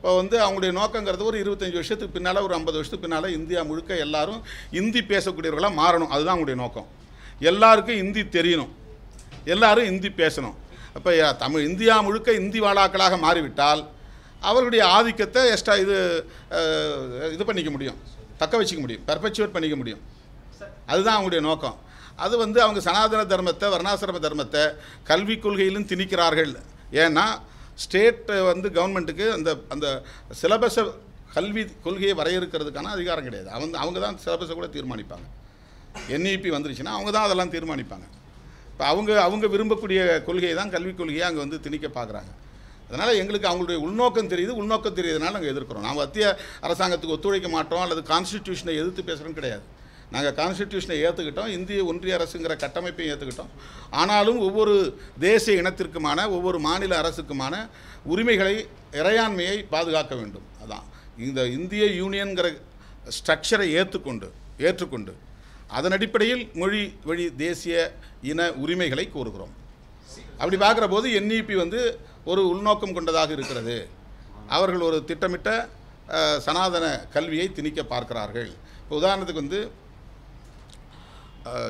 இப்போ வந்து அவங்களுடைய நோக்கங்கிறது ஒரு 25 வருஷத்துக்கு பின்னால், ஒரு 50 வருஷத்துக்கு பின்னால் இந்தியா முழுக்க எல்லாரும் இந்தி பேசக்கூடியவர்களாக மாறணும். அதுதான் அவங்களுடைய நோக்கம். எல்லாருக்கும் இந்தி தெரியணும், எல்லாரும் இந்தி பேசணும். அப்போ இந்தியா முழுக்க இந்தி வாழாக்களாக மாறிவிட்டால் அவர்களுடைய ஆதிக்கத்தை இது பண்ணிக்க முடியும், தக்க வச்சுக்க முடியும், பெர்பச்சுவேட் பண்ணிக்க முடியும். அதுதான் அவங்களுடைய நோக்கம். அது வந்து அவங்க சனாதன தர்மத்தை, வர்ணாசிரம தர்மத்தை கல்விக் கொள்கையிலும் திணிக்கிறார்கள். ஏன்னா ஸ்டேட் வந்து கவர்மெண்ட்டுக்கு அந்த சிலபஸை, கல்வி கொள்கையை வரையறுக்கிறதுக்கான அதிகாரம் கிடையாது. அவங்க தான் சிலபஸை கூட தீர்மானிப்பாங்க. NEP வந்துருச்சுன்னா அவங்க தான் அதெல்லாம் தீர்மானிப்பாங்க. இப்போ அவங்க விரும்பக்கூடிய கொள்கையை தான் கல்விக் கொள்கையை அங்கே வந்து திணிக்க பார்க்குறாங்க. அதனால் எங்களுக்கு அவங்களுடைய உள்நோக்கம் தெரியுது. உள்நோக்கம் தெரியுதுனால நாங்கள் எதிர்க்கிறோம். நாம் மத்திய அரசாங்கத்துக்கு ஒத்துழைக்க மாட்டோம் அல்லது கான்ஸ்டிடியூஷனை எதிர்த்து பேசுகிறோம் கிடையாது. நாங்கள் கான்ஸ்டிடியூஷனை ஏற்றுக்கிட்டோம், இந்திய ஒன்றிய அரசுங்கிற கட்டமைப்பையும் ஏற்றுக்கிட்டோம். ஆனாலும் ஒவ்வொரு தேசிய இனத்திற்குமான, ஒவ்வொரு மாநில அரசுக்குமான உரிமைகளை, இறையாண்மையை பாதுகாக்க வேண்டும். அதான் இந்த இந்திய யூனியன்கிற ஸ்ட்ரக்சரை ஏற்றுக்கொண்டு அதன் அடிப்படையில் மொழி வழி தேசிய இன உரிமைகளை கோருகிறோம். அப்படி பார்க்குற போது NEP வந்து ஒரு உள்நோக்கம் கொண்டதாக இருக்கிறது. அவர்கள் ஒரு திட்டமிட்ட சனாதன கல்வியை திணிக்க பார்க்கிறார்கள். இப்போ உதாரணத்துக்கு வந்து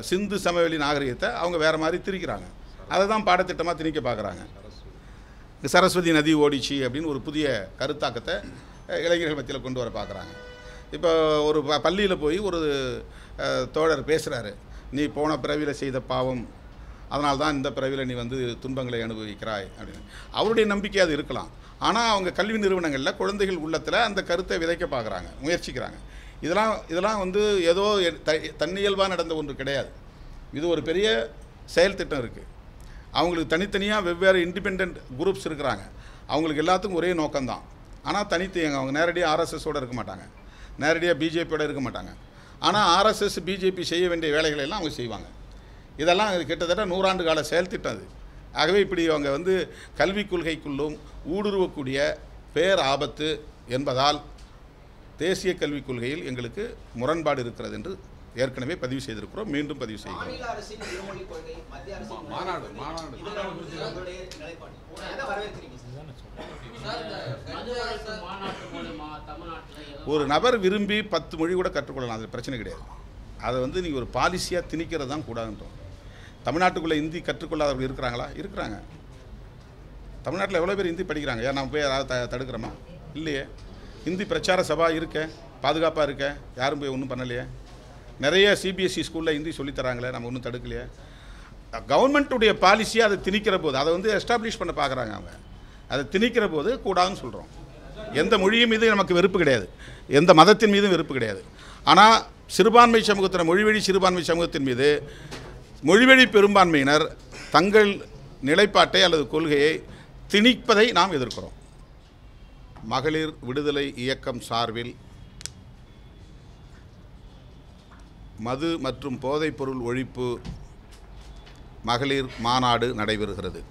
சிந்து சமவெளி நாகரிகத்தை அவங்க வேறு மாதிரி திரிக்கிறாங்க. அதை தான் பாடத்திட்டமாக திணிக்க பார்க்குறாங்க. சரஸ்வதி நதி ஓடிச்சு அப்படின்னு ஒரு புதிய கருத்தாக்கத்தை இளைஞர்கள் மத்தியில் கொண்டு வர பார்க்குறாங்க. இப்போ ஒரு பள்ளியில் போய் ஒரு தோழர் பேசுகிறாரு, நீ போன பிறவியில் செய்த பாவம், அதனால தான் இந்த பிறவியில் நீ வந்து துன்பங்களை அனுபவிக்கிறாய் அப்படின்னு. அவருடைய நம்பிக்கை அது இருக்கலாம். ஆனால் அவங்க கல்வி நிறுவனங்களில் குழந்தைகள் உள்ளத்தில் அந்த கருத்தை விதைக்க பார்க்குறாங்க, முயற்சிக்கிறாங்க. இதெல்லாம் வந்து ஏதோ தன்னியல்பாக நடந்த ஒன்று கிடையாது. இது ஒரு பெரிய செயல் திட்டம் இருக்குது. அவங்களுக்கு தனித்தனியாக வெவ்வேறு இண்டிபெண்ட் குரூப்ஸ் இருக்கிறாங்க. அவங்களுக்கு எல்லாத்துக்கும் ஒரே நோக்கம்தான். ஆனால் அவங்க நேரடியாக RSSோடு இருக்க மாட்டாங்க, நேரடியாக பிஜேபியோடு இருக்க மாட்டாங்க. ஆனால் RSS பிஜேபி செய்ய வேண்டிய வேலைகளை எல்லாம் அவங்க செய்வாங்க. இதெல்லாம் கிட்டத்தட்ட 100 ஆண்டு கால செயல் திட்டம் அது. ஆகவே இப்படி அவங்க வந்து கல்விக் கொள்கைக்குள்ளும் ஊடுருவக்கூடிய பேர் ஆபத்து என்பதால் தேசிய கல்விக் கொள்கையில் எங்களுக்கு முரண்பாடு இருக்கிறது என்று ஏற்கனவே பதிவு செய்திருக்கிறோம், மீண்டும் பதிவு செய்கிறோம். ஒரு நபர் விரும்பி 10 மொழி கூட கற்றுக்கொள்ளலாம், அது பிரச்சனை கிடையாது. அதை வந்து நீங்கள் ஒரு பாலிசியாக திணிக்கிறது தான் கூடாதுன்றோம். தமிழ்நாட்டுக்குள்ளே ஹிந்தி கற்றுக்கொள்ளாதவர்கள் இருக்கிறாங்களா? இருக்கிறாங்க. தமிழ்நாட்டில் எவ்வளோ பேர் ஹிந்தி படிக்கிறாங்க? ஏன் நம்ம போய் யாராவது தடுக்கிறோமா? இல்லையே. ஹிந்தி பிரச்சார சபா இருக்க, பாதுகாப்பாக இருக்க, யாரும் போய் ஒன்றும் பண்ணலையே. நிறைய CBSE ஸ்கூலில் ஹிந்தி சொல்லித்தராங்களே, நம்ம ஒன்றும் தடுக்கலையே. கவர்மெண்ட்டுடைய பாலிசியாக அதை திணிக்கிற போது, அதை வந்து எஸ்டாப்ளிஷ் பண்ண பார்க்குறாங்க அவங்க. அதை திணிக்கிற போது கூடாதுன்னு சொல்கிறோம். எந்த மொழியின் மீது நமக்கு வெறுப்பு கிடையாது, எந்த மதத்தின் மீதும் வெறுப்பு கிடையாது. ஆனால் சிறுபான்மை சமூகத்தினர், மொழிவழி சிறுபான்மை சமூகத்தின் மீது மொழிவழி பெரும்பான்மையினர் தங்கள் நிலைப்பாட்டை அல்லது கொள்கையை திணிப்பதை நாம் எதிர்க்கிறோம். மகளிர் விடுதலை இயக்கம் சார்பில் மது மற்றும் போதைப்பொருள் ஒழிப்பு மகளிர் மாநாடு நடைபெறுகிறது.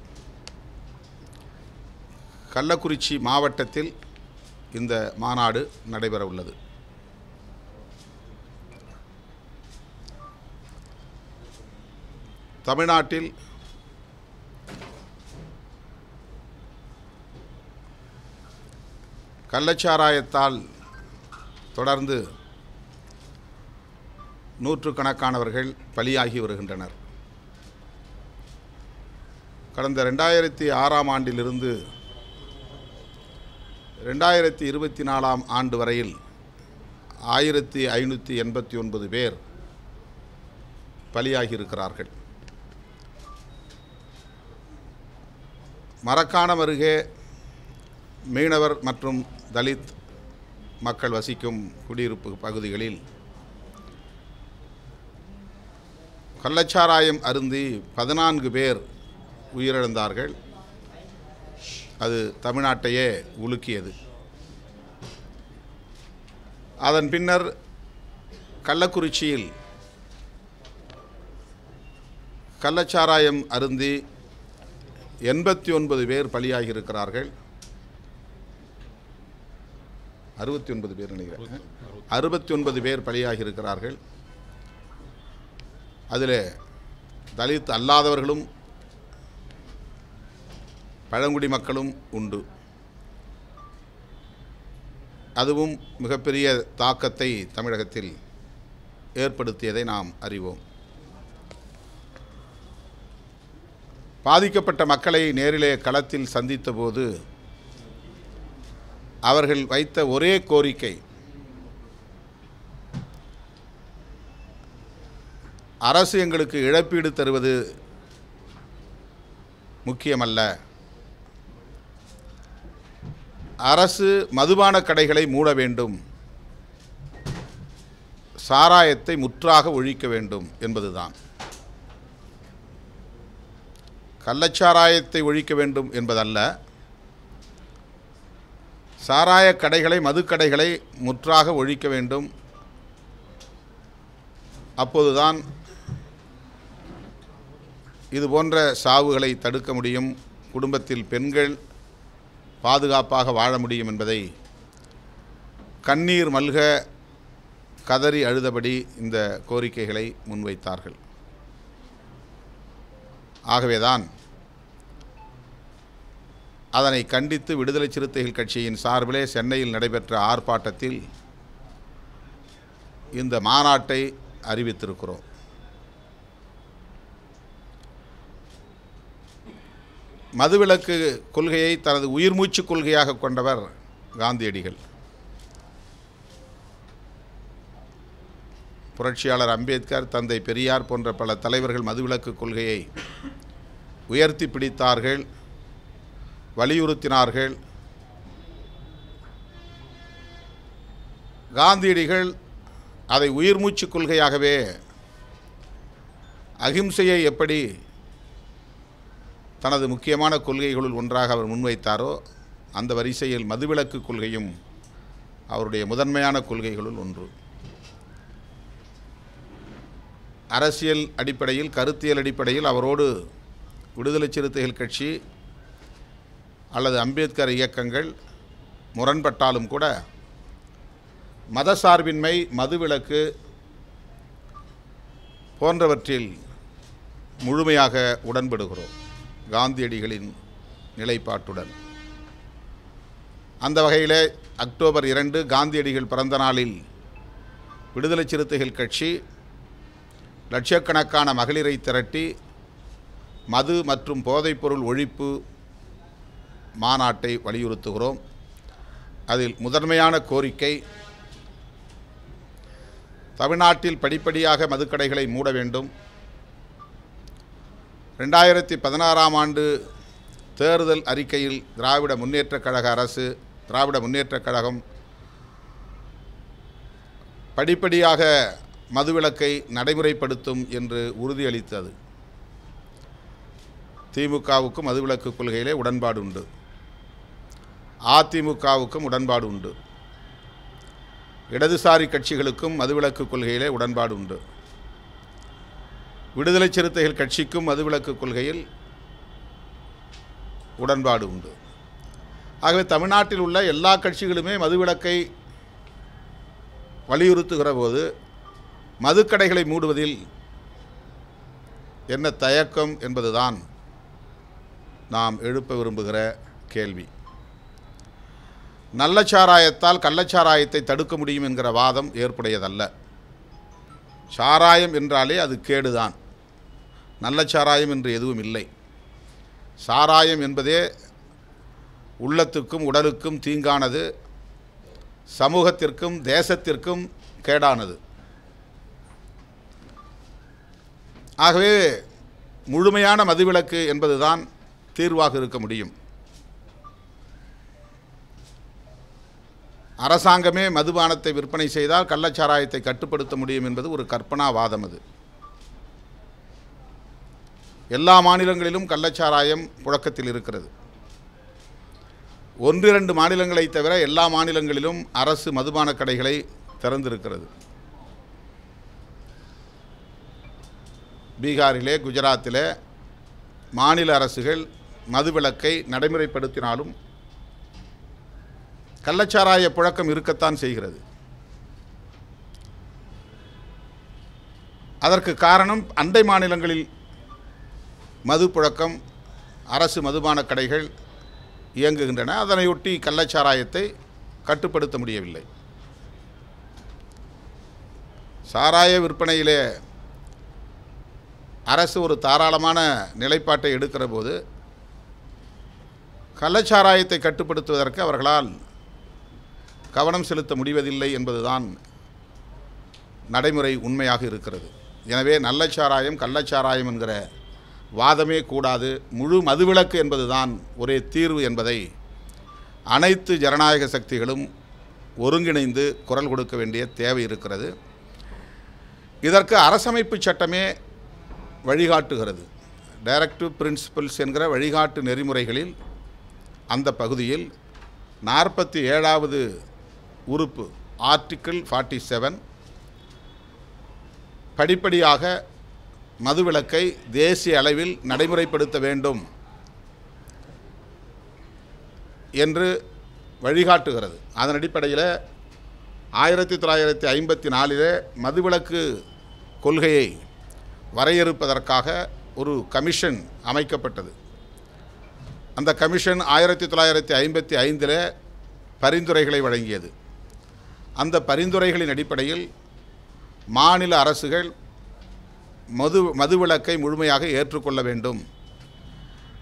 கள்ளக்குறிச்சி மாவட்டத்தில் இந்த மாநாடு நடைபெற உள்ளது. தமிழ்நாட்டில் கள்ளச்சாராயத்தால் தொடர்ந்து நூற்றுக்கணக்கானவர்கள் பலியாகி வருகின்றனர். கடந்த 2006ஆம் ஆண்டிலிருந்து 2024ஆம் ஆண்டு வரையில் 1589 பேர் பலியாகி இருக்கிறார்கள். மரக்காணம் அருகே மீனவர் மற்றும் தலித் மக்கள் வசிக்கும் குடியிருப்பு பகுதிகளில் கள்ளச்சாராயம் அருந்தி 14 பேர் உயிரிழந்தார்கள். அது தமிழ்நாட்டையே உலுக்கியது. அதன் பின்னர் கள்ளக்குறிச்சியில் கள்ளச்சாராயம் அருந்தி 89 பேர் பலியாகி இருக்கிறார்கள். 69 பேர் நினைக்கிறேன். 69 பேர் பலியாகி இருக்கிறார்கள். அதில் தலித் அல்லாதவர்களும் பழங்குடி மக்களும் உண்டு. அதுவும் மிகப்பெரிய தாக்கத்தை தமிழகத்தில் ஏற்படுத்தியதை நாம் அறிவோம். பாதிக்கப்பட்ட மக்களை நேரிலே களத்தில் சந்தித்தபோது அவர்கள் வைத்த ஒரே கோரிக்கை, அரசு எங்களுக்கு இழப்பீடு தருவது முக்கியமல்ல, அரசு மதுபான கடைகளை மூட வேண்டும், சாராயத்தை முற்றாக ஒழிக்க வேண்டும் என்பதுதான். கள்ளச்சாராயத்தை ஒழிக்க வேண்டும் என்பதல்ல, சாராய கடைகளை மதுக்கடைகளை முற்றாக ஒழிக்க வேண்டும். அப்போதுதான் இது போன்ற சாவுகளை தடுக்க முடியும், குடும்பத்தில் பெண்கள் பாதுகாப்பாக வாழ முடியும் என்பதை கண்ணீர் மல்க கதறி அழுதபடி இந்த கோரிக்கைகளை முன்வைத்தார்கள். ஆகவேதான் அதனை கண்டித்து விடுதலை சிறுத்தைகள் கட்சியின் சார்பிலே சென்னையில் நடைபெற்ற ஆர்ப்பாட்டத்தில் இந்த மாநாட்டை அறிவித்திருக்கிறோம். மதுவிலக்கு கொள்கையை தனது உயிர்மூச்சு கொள்கையாக கொண்டவர் காந்தியடிகள். புரட்சியாளர் அம்பேத்கர், தந்தை பெரியார் போன்ற பல தலைவர்கள் மதுவிலக்கு கொள்கையை உயர்த்தி பிடித்தார்கள், வலியுறுத்தினார்கள். காந்தியடிகள் அதை உயிர்மூச்சு கொள்கையாகவே அகிம்சையை எப்படி தனது முக்கியமான கொள்கைகளுள் ஒன்றாக அவர் முன்வைத்தாரோ அந்த வரிசையில் மதுவிலக்கு கொள்கையும் அவருடைய முதன்மையான கொள்கைகளுள் ஒன்று. அரசியல் அடிப்படையில், கருத்தியல் அடிப்படையில் அவரோடு விடுதலை சிறுத்தைகள் கட்சி அல்லது அம்பேத்கர் இயக்கங்கள் முரண்பட்டாலும் கூட மதசார்பின்மை, மதுவிலக்கு போன்றவற்றில் முழுமையாக உடன்படுகிறோம் காந்தியடிகளின் நிலைப்பாட்டுடன். அந்த வகையில் அக்டோபர் 2 காந்தியடிகள் பிறந்த நாளில் விடுதலை சிறுத்தைகள் கட்சி லட்சக்கணக்கான மகளிரை திரட்டி மது மற்றும் போதைப்பொருள் ஒழிப்பு மாநாட்டை வலியுறுத்துகிறோம். அதில் முதன்மையான கோரிக்கை, தமிழ்நாட்டில் படிப்படியாக மதுக்கடைகளை மூட வேண்டும். 2016ஆம் ஆண்டு தேர்தல் அறிக்கையில் திராவிட முன்னேற்றக் கழக அரசு, திராவிட முன்னேற்றக் கழகம் படிப்படியாக மதுவிலக்கை நடைமுறைப்படுத்தும் என்று உறுதியளித்தது. திமுகவுக்கும் மதுவிலக்கு கொள்கையிலே உடன்பாடு உண்டு, அதிமுகவுக்கும் உடன்பாடு உண்டு, இடதுசாரி கட்சிகளுக்கும் மதுவிலக்கு கொள்கையிலே உடன்பாடு உண்டு, விடுதலை சிறுத்தைகள் கட்சிக்கும் மதுவிலக்கு கொள்கையில் உடன்பாடு உண்டு. ஆகவே தமிழ்நாட்டில் உள்ள எல்லா கட்சிகளுமே மதுவிலக்கை வலியுறுத்துகிற போது மதுக்கடைகளை மூடுவதில் என்ன தயக்கம் என்பதுதான் நாம் எழுப்ப விரும்புகிற கேள்வி. நல்ல சாராயத்தால் கள்ளச்சாராயத்தை தடுக்க முடியும் என்கிற வாதம் ஏற்புடையதல்ல. சாராயம் என்றாலே அது கேடுதான், நல்ல சாராயம் என்று எதுவும் இல்லை. சாராயம் என்பதே உள்ளத்துக்கும் உடலுக்கும் தீங்கானது, சமூகத்திற்கும் தேசத்திற்கும் கேடானது. ஆகவே முழுமையான மதுவிலக்கு என்பதுதான் தீர்வாக இருக்க முடியும். அரசாங்கமே மதுபானத்தை விற்பனை செய்தால் கள்ளச்சாராயத்தை கட்டுப்படுத்த முடியும் என்பது ஒரு கற்பனாவாதம். அது எல்லா மாநிலங்களிலும் கள்ளச்சாராயம் புழக்கத்தில் இருக்கிறது. 1-2 மாநிலங்களை தவிர எல்லா மாநிலங்களிலும் அரசு மதுபான கடைகளை திறந்திருக்கிறது. பீகாரிலே, குஜராத்திலே மாநில அரசுகள் மதுவிலக்கை நடைமுறைப்படுத்தினாலும் கள்ளச்சாராய புழக்கம் இருக்கத்தான் செய்கிறது. அதற்கு காரணம் அண்டை மாநிலங்களில் மது புழக்கம், அரசு மதுபான கடைகள் இயங்குகின்றன. அதனையொட்டி கள்ளச்சாராயத்தை கட்டுப்படுத்த முடியவில்லை. சாராய விற்பனையிலே அரசு ஒரு தாராளமான நிலைப்பாட்டை எடுக்கிற போது கள்ளச்சாராயத்தை கட்டுப்படுத்துவதற்கு அவர்களால் கவனம் செலுத்த முடிவதில்லை என்பதுதான் நடைமுறை உண்மையாக இருக்கிறது. எனவே நல்லச்சாராயம் கள்ளச்சாராயம் என்கிற வாதமே கூடாது, முழு மதுவிலக்கு என்பதுதான் ஒரே தீர்வு என்பதை அனைத்து ஜனநாயக சக்திகளும் ஒருங்கிணைந்து குரல் கொடுக்க வேண்டிய தேவை இருக்கிறது. இதற்கு அரசமைப்பு சட்டமே வழிகாட்டுகிறது. டைரக்டிவ் பிரின்சிபல்ஸ் என்கிற வழிகாட்டு நெறிமுறைகளில் அந்த பகுதியில் 47வது உறுப்பு ஆர்டிக்கிள் 47 படிப்படியாக மதுவிலக்கை தேசிய அளவில் நடைமுறைப்படுத்த வேண்டும் என்று வழிகாட்டுகிறது. அதன் அடிப்படையில் 1954 மதுவிலக்கு கொள்கையை வரையறுப்பதற்காக ஒரு கமிஷன் அமைக்கப்பட்டது. அந்த கமிஷன் 1955 பரிந்துரைகளை வழங்கியது. அந்த பரிந்துரைகளின் அடிப்படையில் மாநில அரசுகள் மதுவிலக்கை முழுமையாக ஏற்றுக்கொள்ள வேண்டும்.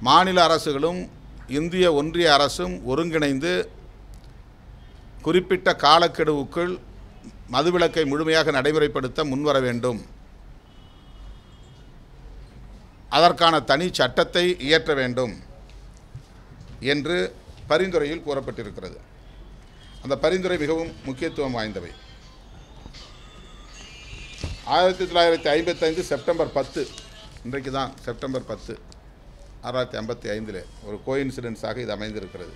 மாநில அரசுகளும் இந்திய ஒன்றிய அரசும் ஒருங்கிணைந்து குறிப்பிட்ட காலக்கெடுவுக்குள் மதுவிலக்கை முழுமையாக நடைமுறைப்படுத்த முன்வர வேண்டும். அதற்கான தனி சட்டத்தை இயற்ற வேண்டும் என்று பரிந்துரையில் கூறப்பட்டிருக்கிறது. அந்த பரிந்துரை மிகவும் முக்கியத்துவம் வாய்ந்தவை. 1955 செப்டம்பர் 10, இன்றைக்கு தான் செப்டம்பர் 10, 1955 ஒரு கோயின்சிடென்ஸாக இது அமைந்திருக்கிறது.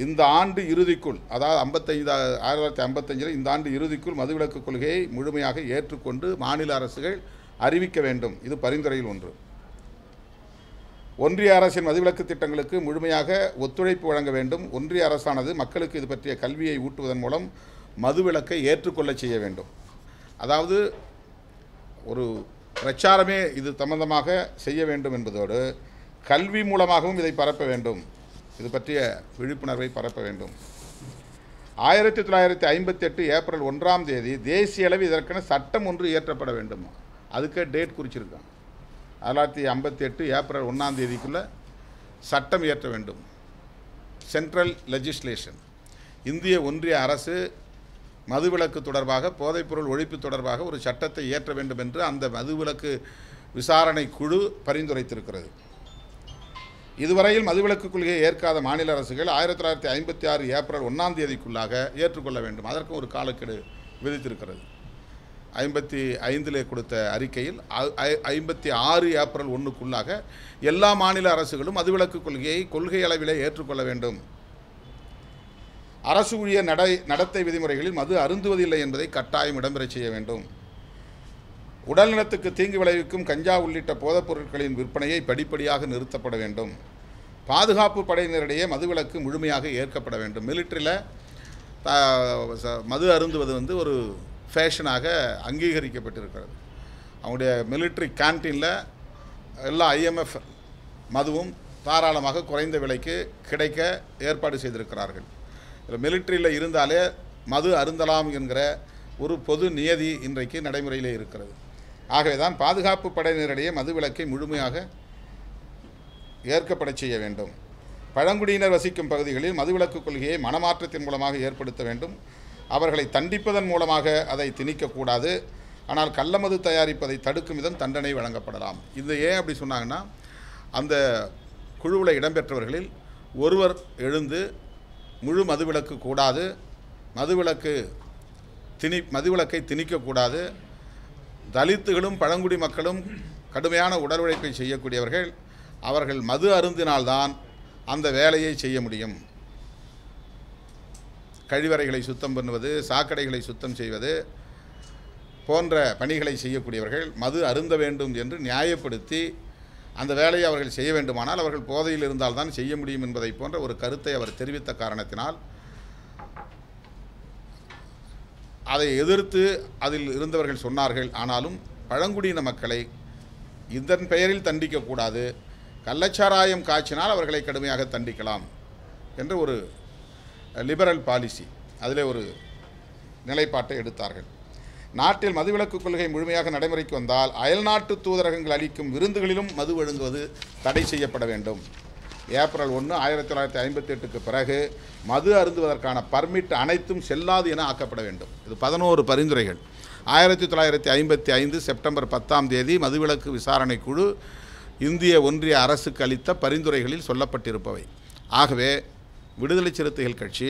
இந்த ஆண்டு இறுதிக்குள், அதாவது 1955 இந்த ஆண்டு இறுதிக்குள் மதுவிலக்கு கொள்கையை முழுமையாக ஏற்றுக்கொண்டு மாநில அரசுகள் அறிவிக்க வேண்டும். இது பரிந்துரையில் ஒன்று. ஒன்றிய அரசின் மதுவிலக்கு திட்டங்களுக்கு முழுமையாக ஒத்துழைப்பு வழங்க வேண்டும். ஒன்றிய அரசானது மக்களுக்கு இது பற்றிய கல்வியை ஊட்டுவதன் மூலம் மதுவிலக்கை ஏற்றுக்கொள்ள செய்ய வேண்டும். அதாவது ஒரு பிரச்சாரமே இது சம்பந்தமாக செய்ய வேண்டும் என்பதோடு கல்வி மூலமாகவும் இதை பரப்ப வேண்டும். இது பற்றிய விழிப்புணர்வை பரப்ப வேண்டும். 1958 ஏப்ரல் 1ஆம் தேதி தேசிய அளவில் இதற்கென சட்டம் ஒன்று இயற்றப்பட வேண்டும். அதுக்கே டேட் குறிச்சிருக்காங்க. 1958 ஏப்ரல் 1ஆம் தேதிக்குள்ளே சட்டம் இயற்ற வேண்டும். Central legislation. இந்திய ஒன்றிய அரசு மதுவிலக்கு தொடர்பாக, போதைப்பொருள் ஒழிப்பு தொடர்பாக ஒரு சட்டத்தை இயற்ற வேண்டும் என்று அந்த மதுவிலக்கு விசாரணை குழு பரிந்துரைத்திருக்கிறது. இதுவரையில் மதுவிலக்கு கொள்கையை ஏற்காத மாநில அரசுகள் 1956 ஏப்ரல் 1ஆம் தேதிக்குள்ளாக ஏற்றுக்கொள்ள வேண்டும். அதற்கும் ஒரு காலக்கெடு விதித்திருக்கிறது. 55 கொடுத்த அறிக்கையில் 56 ஏப்ரல் 1க்குள்ளாக எல்லா மாநில அரசுகளும் மதுவிலக்கு கொள்கையை கொள்கை அளவிலே ஏற்றுக்கொள்ள வேண்டும். அரசு ஊழிய நடத்தை விதிமுறைகளில் மது அருந்துவதில்லை என்பதை கட்டாயம் இடம்பெற செய்ய வேண்டும். உடல்நலத்துக்கு தீங்கு விளைவிக்கும் கஞ்சா உள்ளிட்ட போதைப் பொருட்களின் விற்பனையை படிப்படியாக நிறுத்தப்பட வேண்டும். பாதுகாப்பு படையினரிடையே மதுவிலக்கு முழுமையாக ஏற்கப்பட வேண்டும். மிலிட்ரியில் மது அருந்துவது ஒரு ஃபேஷனாக அங்கீகரிக்கப்பட்டிருக்கிறது. அவங்களுடைய மிலிட்ரி கேன்டீனில் எல்லா IMF மதுவும் தாராளமாக குறைந்த விலைக்கு கிடைக்க ஏற்பாடு செய்திருக்கிறார்கள். மிலிட்ரியில் இருந்தாலே மது அருந்தலாம் என்கிற ஒரு பொது நியதி இன்றைக்கு நடைமுறையிலே இருக்கிறது. ஆகவே தான் பாதுகாப்பு படையினரிடையே மதுவிலக்கை முழுமையாக ஏற்கப்பட செய்ய வேண்டும். பழங்குடியினர் வசிக்கும் பகுதிகளில் மதுவிலக்கு கொள்கையை மனமாற்றத்தின் மூலமாக ஏற்படுத்த வேண்டும். அவர்களை தண்டிப்பதன் மூலமாக அதை திணிக்கக்கூடாது. ஆனால் கள்ளமது தயாரிப்பதை தடுக்கும் விதம் தண்டனை வழங்கப்படலாம். இது ஏன் அப்படி சொன்னாங்கன்னா, அந்த குழுவில் இடம்பெற்றவர்களில் ஒருவர் எழுந்து முழு மதுவிலக்கு கூடாது, மதுவிலக்கை திணிக்கக்கூடாது, தலித்துகளும் பழங்குடி மக்களும் கடுமையான உடல் உழைப்பை செய்யக்கூடியவர்கள், அவர்கள் மது அருந்தினால்தான் அந்த வேலையை செய்ய முடியும். கழிவறைகளை சுத்தம் பண்ணுவது, சாக்கடைகளை சுத்தம் செய்வது போன்ற பணிகளை செய்யக்கூடியவர்கள் மது அருந்த வேண்டும் என்று நியாயப்படுத்தி அந்த வேலையை அவர்கள் செய்ய வேண்டுமானால் அவர்கள் போதையில் இருந்தால்தான் செய்ய முடியும் என்பதை போன்ற ஒரு கருத்தை அவர் தெரிவித்த காரணத்தினால் அதை எதிர்த்து அதில் இருந்தவர்கள் சொன்னார்கள். ஆனாலும் பழங்குடியின மக்களை இதன் பெயரில் தண்டிக்கக்கூடாது, கள்ளச்சாராயம் காய்ச்சினால் அவர்களை கடுமையாக தண்டிக்கலாம் என்ற ஒரு லிபரல் பாலிசி, அதில் ஒரு நிலைப்பாட்டை எடுத்தார்கள். நாட்டில் மதுவிலக்கு கொள்கை முழுமையாக நடைமுறைக்கு வந்தால் அயல்நாட்டு தூதரகங்கள் அளிக்கும் விருந்துகளிலும் மது வழங்குவது தடை செய்யப்பட வேண்டும். ஏப்ரல் 1, 1958க்கு பிறகு மது அருந்துவதற்கான பர்மிட் அனைத்தும் செல்லாது என ஆக்கப்பட வேண்டும். இது 11 பரிந்துரைகள். 1955 செப்டம்பர் 10ஆம் தேதி மதுவிலக்கு விசாரணை குழு இந்திய ஒன்றிய அரசுக்கு அளித்த பரிந்துரைகளில் சொல்லப்பட்டிருப்பவை. ஆகவே விடுதலை சிறுத்தைகள் கட்சி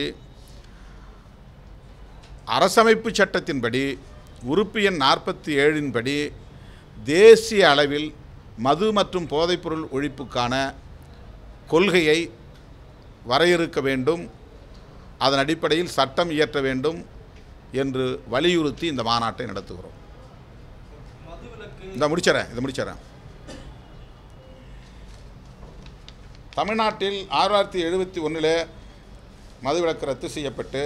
அரசமைப்பு சட்டத்தின்படி உறுப்பு எண் 47 படி தேசிய அளவில் மது மற்றும் போதைப்பொருள் ஒழிப்புக்கான கொள்கையை வரையறுக்க வேண்டும், அதன் அடிப்படையில் சட்டம் இயற்ற வேண்டும் என்று வலியுறுத்தி இந்த மாநாட்டை நடத்துகிறோம். இதை முடிச்சிடறேன். தமிழ்நாட்டில் 1971 மதுவிலக்கு ரத்து செய்யப்பட்டு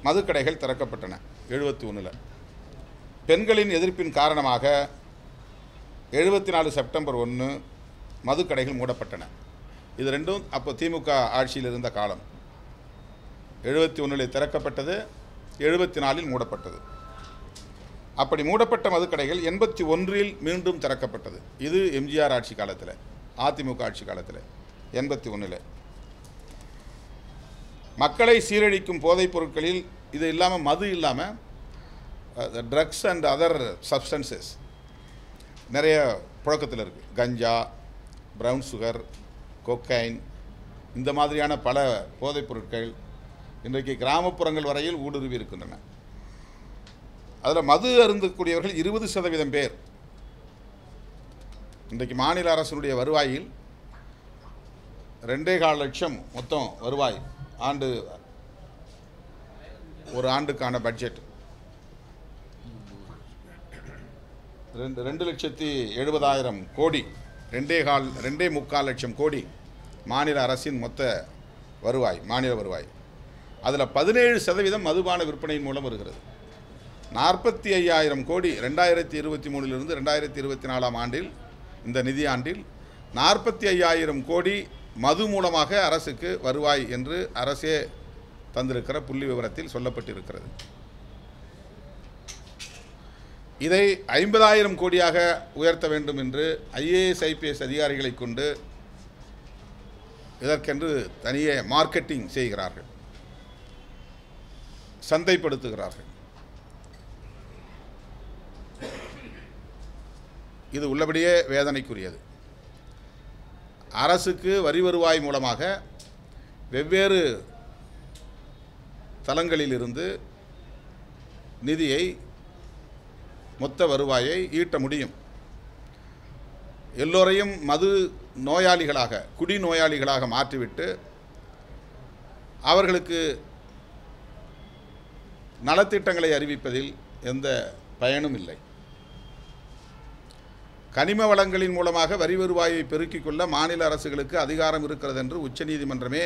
மதுக்கடைகள் திறக்கப்பட்டன. 71 பெண்களின் எதிர்ப்பின் காரணமாக 74 செப்டம்பர் 1 மதுக்கடைகள் மூடப்பட்டன. இது ரெண்டும் அப்போ திமுக ஆட்சியில் இருந்த காலம். 71 திறக்கப்பட்டது, 74 மூடப்பட்டது. அப்படி மூடப்பட்ட மதுக்கடைகள் 81 மீண்டும் திறக்கப்பட்டது. இது எம்ஜிஆர் ஆட்சி காலத்தில், அதிமுக ஆட்சி காலத்தில் 81. மக்களை சீரழிக்கும் போதைப் பொருட்களில் இது இல்லாமல் மது இல்லாமல் ட்ரக்ஸ் அண்ட் அதர் சப்ஸ்டன்சஸ் நிறைய புழக்கத்தில் இருக்குது. கஞ்சா, ப்ரவுன் சுகர், கொக்கைன், இந்த மாதிரியான பல போதைப் பொருட்கள் இன்றைக்கு கிராமப்புறங்கள் வரையில் ஊடுருவி இருக்கின்றன. அதில் மது அருந்தக்கூடியவர்கள் 20% பேர். இன்றைக்கு மாநில அரசினுடைய வருவாயில் 2.25 லட்சம் மொத்தம் வருவாய், ஒரு ஆண்டுக்கான பட்ஜெட் 2,70,000 கோடி, 2.25 லட்சம் கோடி மாநில அரசின் மொத்த வருவாய், மாநில வருவாய். அதில் 17% மதுபான விற்பனையின் மூலம் வருகிறது. 45,000 கோடி 2023 2024 ஆண்டில், இந்த நிதியாண்டில் 45,000 கோடி மது மூலமாக அரசுக்கு வருவாய் என்று அரசே தந்திருக்கிற புள்ளி விவரத்தில் சொல்லப்பட்டிருக்கிறது. இதை 50,000 கோடியாக உயர்த்த வேண்டும் என்று IAS IPS அதிகாரிகளை கொண்டு இதற்கென்று தனியே மார்க்கெட்டிங் செய்கிறார்கள், சந்தைப்படுத்துகிறார்கள். இது உள்ளபடியே வேதனைக்குரியது. அரசுக்கு வரி வருவாய் மூலமாக வெவ்வேறு தளங்களிலிருந்து நிதியை, மொத்த வருவாயை ஈட்ட முடியும். எல்லோரையும் மது நோயாளிகளாக, குடி நோயாளிகளாக மாற்றிவிட்டு அவர்களுக்கு நலத்திட்டங்களை அறிவிப்பதில் எந்த பயனும் இல்லை. கனிம வளங்களின் மூலமாக வரி வருவாயை பெருக்கிக் கொள்ள மாநில அரசுகளுக்கு அதிகாரம் இருக்கிறது என்று உச்சநீதிமன்றமே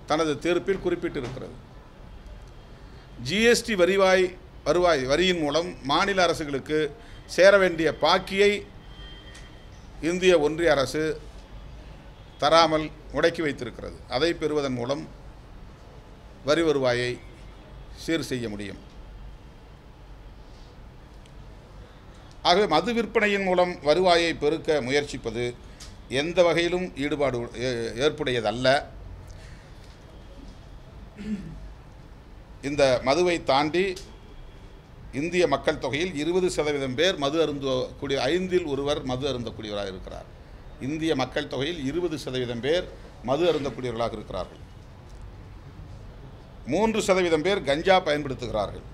தனது தீர்ப்பில் குறிப்பிட்டிருக்கிறது. GST வரியின் மூலம் மாநில அரசுகளுக்கு சேர வேண்டிய பாக்கியை இந்திய ஒன்றிய அரசு தராமல் முடக்கி வைத்திருக்கிறது. அதை பெறுவதன் மூலம் வரி வருவாயை சீர் செய்ய முடியும். ஆகவே மது விற்பனையின் மூலம் வருவாயை பெருக்க முயற்சிப்பது எந்த வகையிலும் ஈடுபாடு ஏற்புடையதல்ல. இந்த மதுவை தாண்டி இந்திய மக்கள் தொகையில் 20% பேர் மது அருந்தக்கூடிய, 5இல் ஒருவர் மது அருந்தக்கூடியவராக இருக்கிறார். இந்திய மக்கள் தொகையில் 20% பேர் மது அருந்தக்கூடியவர்களாக இருக்கிறார்கள். 3% பேர் கஞ்சா பயன்படுத்துகிறார்கள்.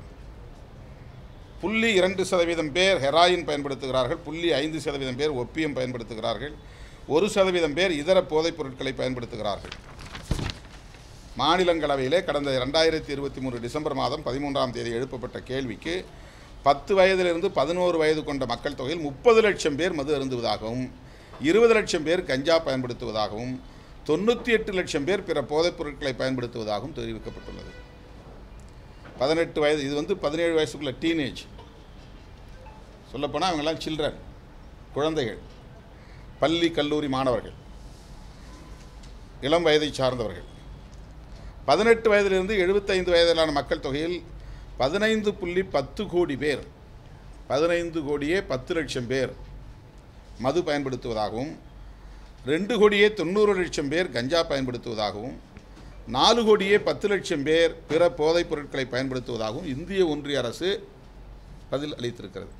0.2% பேர் ஹெராயின் பயன்படுத்துகிறார்கள். 0.5% பேர் ஒப்பியம் பயன்படுத்துகிறார்கள். 1% பேர் இதர போதைப் பொருட்களை பயன்படுத்துகிறார்கள். மாநிலங்களவையிலே கடந்த 2023 டிசம்பர் மாதம் 13ஆம் தேதி எழுப்பப்பட்ட கேள்விக்கு 10 வயதிலிருந்து 11 வயது கொண்ட மக்கள் தொகையில் 30 லட்சம் பேர் மது அருந்துவதாகவும், 20 லட்சம் பேர் கஞ்சா பயன்படுத்துவதாகவும், 98 லட்சம் பேர் பிற போதைப் பொருட்களை பயன்படுத்துவதாகவும் தெரிவிக்கப்பட்டுள்ளது. 18 வயது, இது 17 வயசுக்குள்ள டீனேஜ், சொல்லப்போனால் அவங்கெல்லாம் சில்ட்ரன், குழந்தைகள், பள்ளி கல்லூரி மாணவர்கள். இளம் வயதை சார்ந்தவர்கள். 18 வயதிலிருந்து 75 வயதிலான மக்கள் தொகையில் 15.10 கோடி பேர், 15 கோடியே 10 லட்சம் பேர் மது பயன்படுத்துவதாகவும், 2 கோடியே 90 லட்சம் பேர் கஞ்சா பயன்படுத்துவதாகவும், 4 கோடியே 10 லட்சம் பேர் பிற போதைப் பொருட்களை பயன்படுத்துவதாகவும் இந்திய ஒன்றிய அரசு பதில் அளித்திருக்கிறது.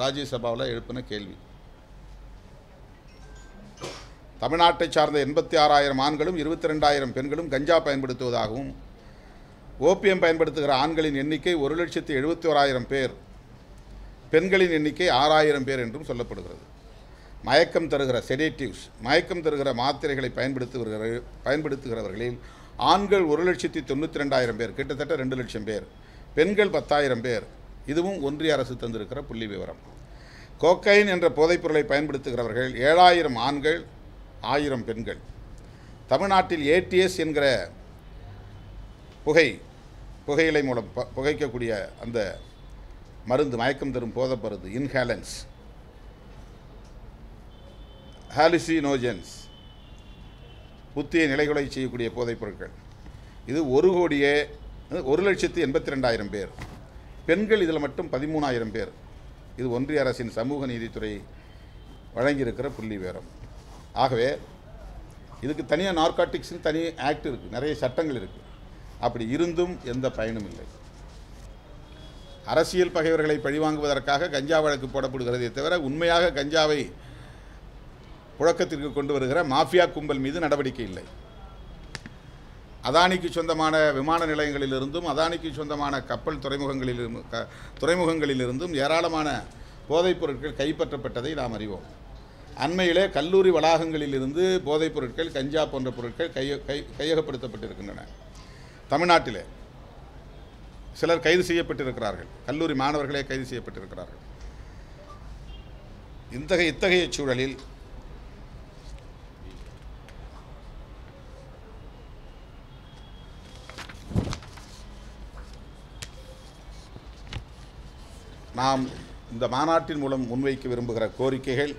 ராஜ்யசபாவில் எழுப்பின கேள்வி. தமிழ்நாட்டை சார்ந்த 86,000 ஆண்களும் 22,000 பெண்களும் கஞ்சா பயன்படுத்துவதாகவும், ஓபியம் பயன்படுத்துகிற ஆண்களின் எண்ணிக்கை 1,71,000 பேர், பெண்களின் எண்ணிக்கை 6,000 பேர் என்றும் சொல்லப்படுகிறது. மயக்கம் தருகிற செடேட்டிவ்ஸ், மயக்கம் தருகிற மாத்திரைகளை பயன்படுத்துகிறவர்களில் ஆண்கள் 1,92,000 பேர், கிட்டத்தட்ட 2 லட்சம் பேர், பெண்கள் 10,000 பேர். இதுவும் ஒன்றிய அரசு தந்திருக்கிற புள்ளி விவரம். கோக்கைன் என்ற போதைப்பொருளை பயன்படுத்துகிறவர்கள் 7,000 ஆண்கள், 1000 பெண்கள். தமிழ்நாட்டில் ஏடிஎஸ் என்கிற புகையிலை மூலம் புகைக்கக்கூடிய அந்த மருந்து, மயக்கம் தரும் போதைப் மருந்து, இன்ஹேலன்ஸ், ஹாலுசினோஜன்ஸ், புத்திய நிலைகளை செய்யக்கூடிய போதைப் பொருட்கள், இது 1,82,000 பேர். பெண்கள் இதில் மட்டும் 13,000 பேர். இது ஒன்றிய அரசின் சமூக நீதித்துறை வழங்கியிருக்கிற புள்ளி விவரம். ஆகவே இதுக்கு தனியாக நார்காட்டிக்ஸ்னு தனி ஆக்ட் இருக்குது, நிறைய சட்டங்கள் இருக்குது. அப்படி இருந்தும் எந்த பயனும் இல்லை. அரசியல் பகைவர்களை பழிவாங்குவதற்காக கஞ்சா வழக்கு போடப்படுகிறதே தவிர உண்மையாக கஞ்சாவை புழக்கத்திற்கு கொண்டு வருகிற மாஃபியா கும்பல் மீது நடவடிக்கை இல்லை. அதானிக்கு சொந்தமான விமான நிலையங்களிலிருந்தும், அதானிக்கு சொந்தமான கப்பல் துறைமுகங்களிலிருந்தும் ஏராளமான போதைப் பொருட்கள் கைப்பற்றப்பட்டதை நாம் அறிவோம். அண்மையிலே கல்லூரி வளாகங்களிலிருந்து போதைப் பொருட்கள், கஞ்சா போன்ற பொருட்கள் கையகப்படுத்தப்பட்டிருக்கின்றன. தமிழ்நாட்டிலே சிலர் கைது செய்யப்பட்டிருக்கிறார்கள், கல்லூரி மாணவர்களே கைது செய்யப்பட்டிருக்கிறார்கள். இத்தகைய சூழலில் நாம் இந்த மாநாட்டின் மூலம் முன்வைக்க விரும்புகிற கோரிக்கைகள்,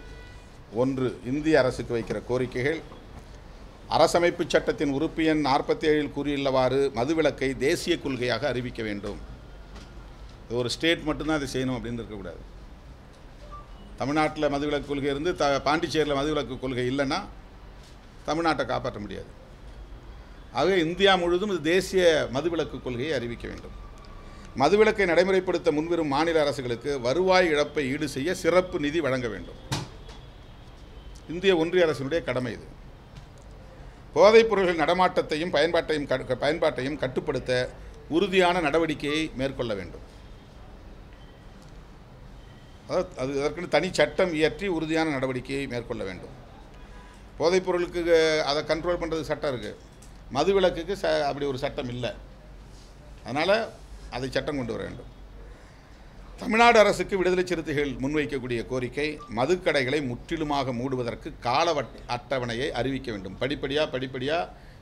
ஒன்று, இந்திய அரசுக்கு வைக்கிற கோரிக்கைகள், அரசமைப்பு சட்டத்தின் உறுப்பு எண் 47 கூறியுள்ளவாறு மதுவிலக்கை தேசிய கொள்கையாக அறிவிக்க வேண்டும். இது ஒரு ஸ்டேட் மட்டும்தான் அதை செய்யணும் அப்படின்னு இருக்கக்கூடாது. தமிழ்நாட்டில் மதுவிலக்கு கொள்கை இருந்து பாண்டிச்சேரியில் மதுவிலக்கு கொள்கை இல்லைன்னா தமிழ்நாட்டை காப்பாற்ற முடியாது. ஆக இந்தியா முழுவதும் இது தேசிய மதுவிலக்கு கொள்கையை அறிவிக்க வேண்டும். மதுவிலக்கை நடைமுறைப்படுத்த முன்வரும் மாநில அரசுகளுக்கு வருவாய் இழப்பை ஈடு செய்ய சிறப்பு நிதி வழங்க வேண்டும். இந்திய ஒன்றிய அரசினுடைய கடமை இது. போதைப் பொருள்கள் நடமாட்டத்தையும் பயன்பாட்டையும் கட்டுப்படுத்த உறுதியான நடவடிக்கையை மேற்கொள்ள வேண்டும். அதாவது அதற்கு தனி சட்டம் இயற்றி உறுதியான நடவடிக்கையை மேற்கொள்ள வேண்டும். போதைப் பொருளுக்கு அதை கண்ட்ரோல் பண்ணுறது சட்டம் இருக்குது, மதுவிலக்குக்கு அப்படி ஒரு சட்டம் இல்லை. அதனால் அதை சட்டம் கொண்டு வர வேண்டும். தமிழ்நாடு அரசுக்கு விடுதலை சிறுத்தைகள் முன்வைக்கக்கூடிய கோரிக்கை, மதுக்கடைகளை முற்றிலுமாக மூடுவதற்கு கால அட்டவணையை அறிவிக்க வேண்டும். படிப்படியாக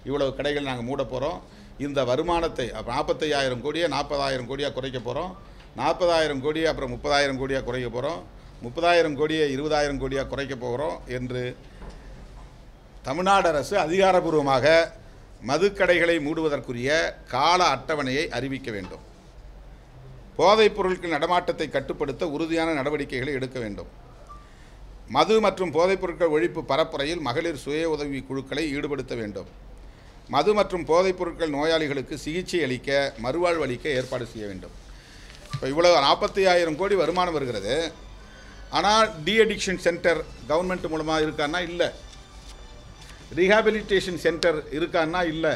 இவ்வளவு கடைகள் நாங்கள் மூட போகிறோம், இந்த வருமானத்தை 45,000 கோடியை 40,000 கோடியாக குறைக்க போகிறோம், 40,000 கோடியை அப்புறம் 30,000 கோடியாக குறைக்க போகிறோம், 30,000 கோடியை 20,000 கோடியாக குறைக்க போகிறோம் என்று தமிழ்நாடு அரசு அதிகாரபூர்வமாக மதுக்கடைகளை மூடுவதற்குரிய கால அட்டவணையை அறிவிக்க வேண்டும். போதைப் பொருட்கள் நடமாட்டத்தை கட்டுப்படுத்த உறுதியான நடவடிக்கைகளை எடுக்க வேண்டும். மது மற்றும் போதைப் பொருட்கள் ஒழிப்பு பரப்புரையில் மகளிர் சுய உதவி குழுக்களை ஈடுபடுத்த வேண்டும். மது மற்றும் போதைப் பொருட்கள் நோயாளிகளுக்கு சிகிச்சை அளிக்க, மறுவாழ்வு அளிக்க ஏற்பாடு செய்ய வேண்டும். இப்போ இவ்வளோ 40,000 கோடி வருமானம் வருகிறது. ஆனால் அடிக்ஷன் சென்டர் கவர்மெண்ட் மூலமாக இருக்கான்னா இல்லை, ரீஹாபிலிட்டேஷன் சென்டர் இருக்கான்னா இல்லை,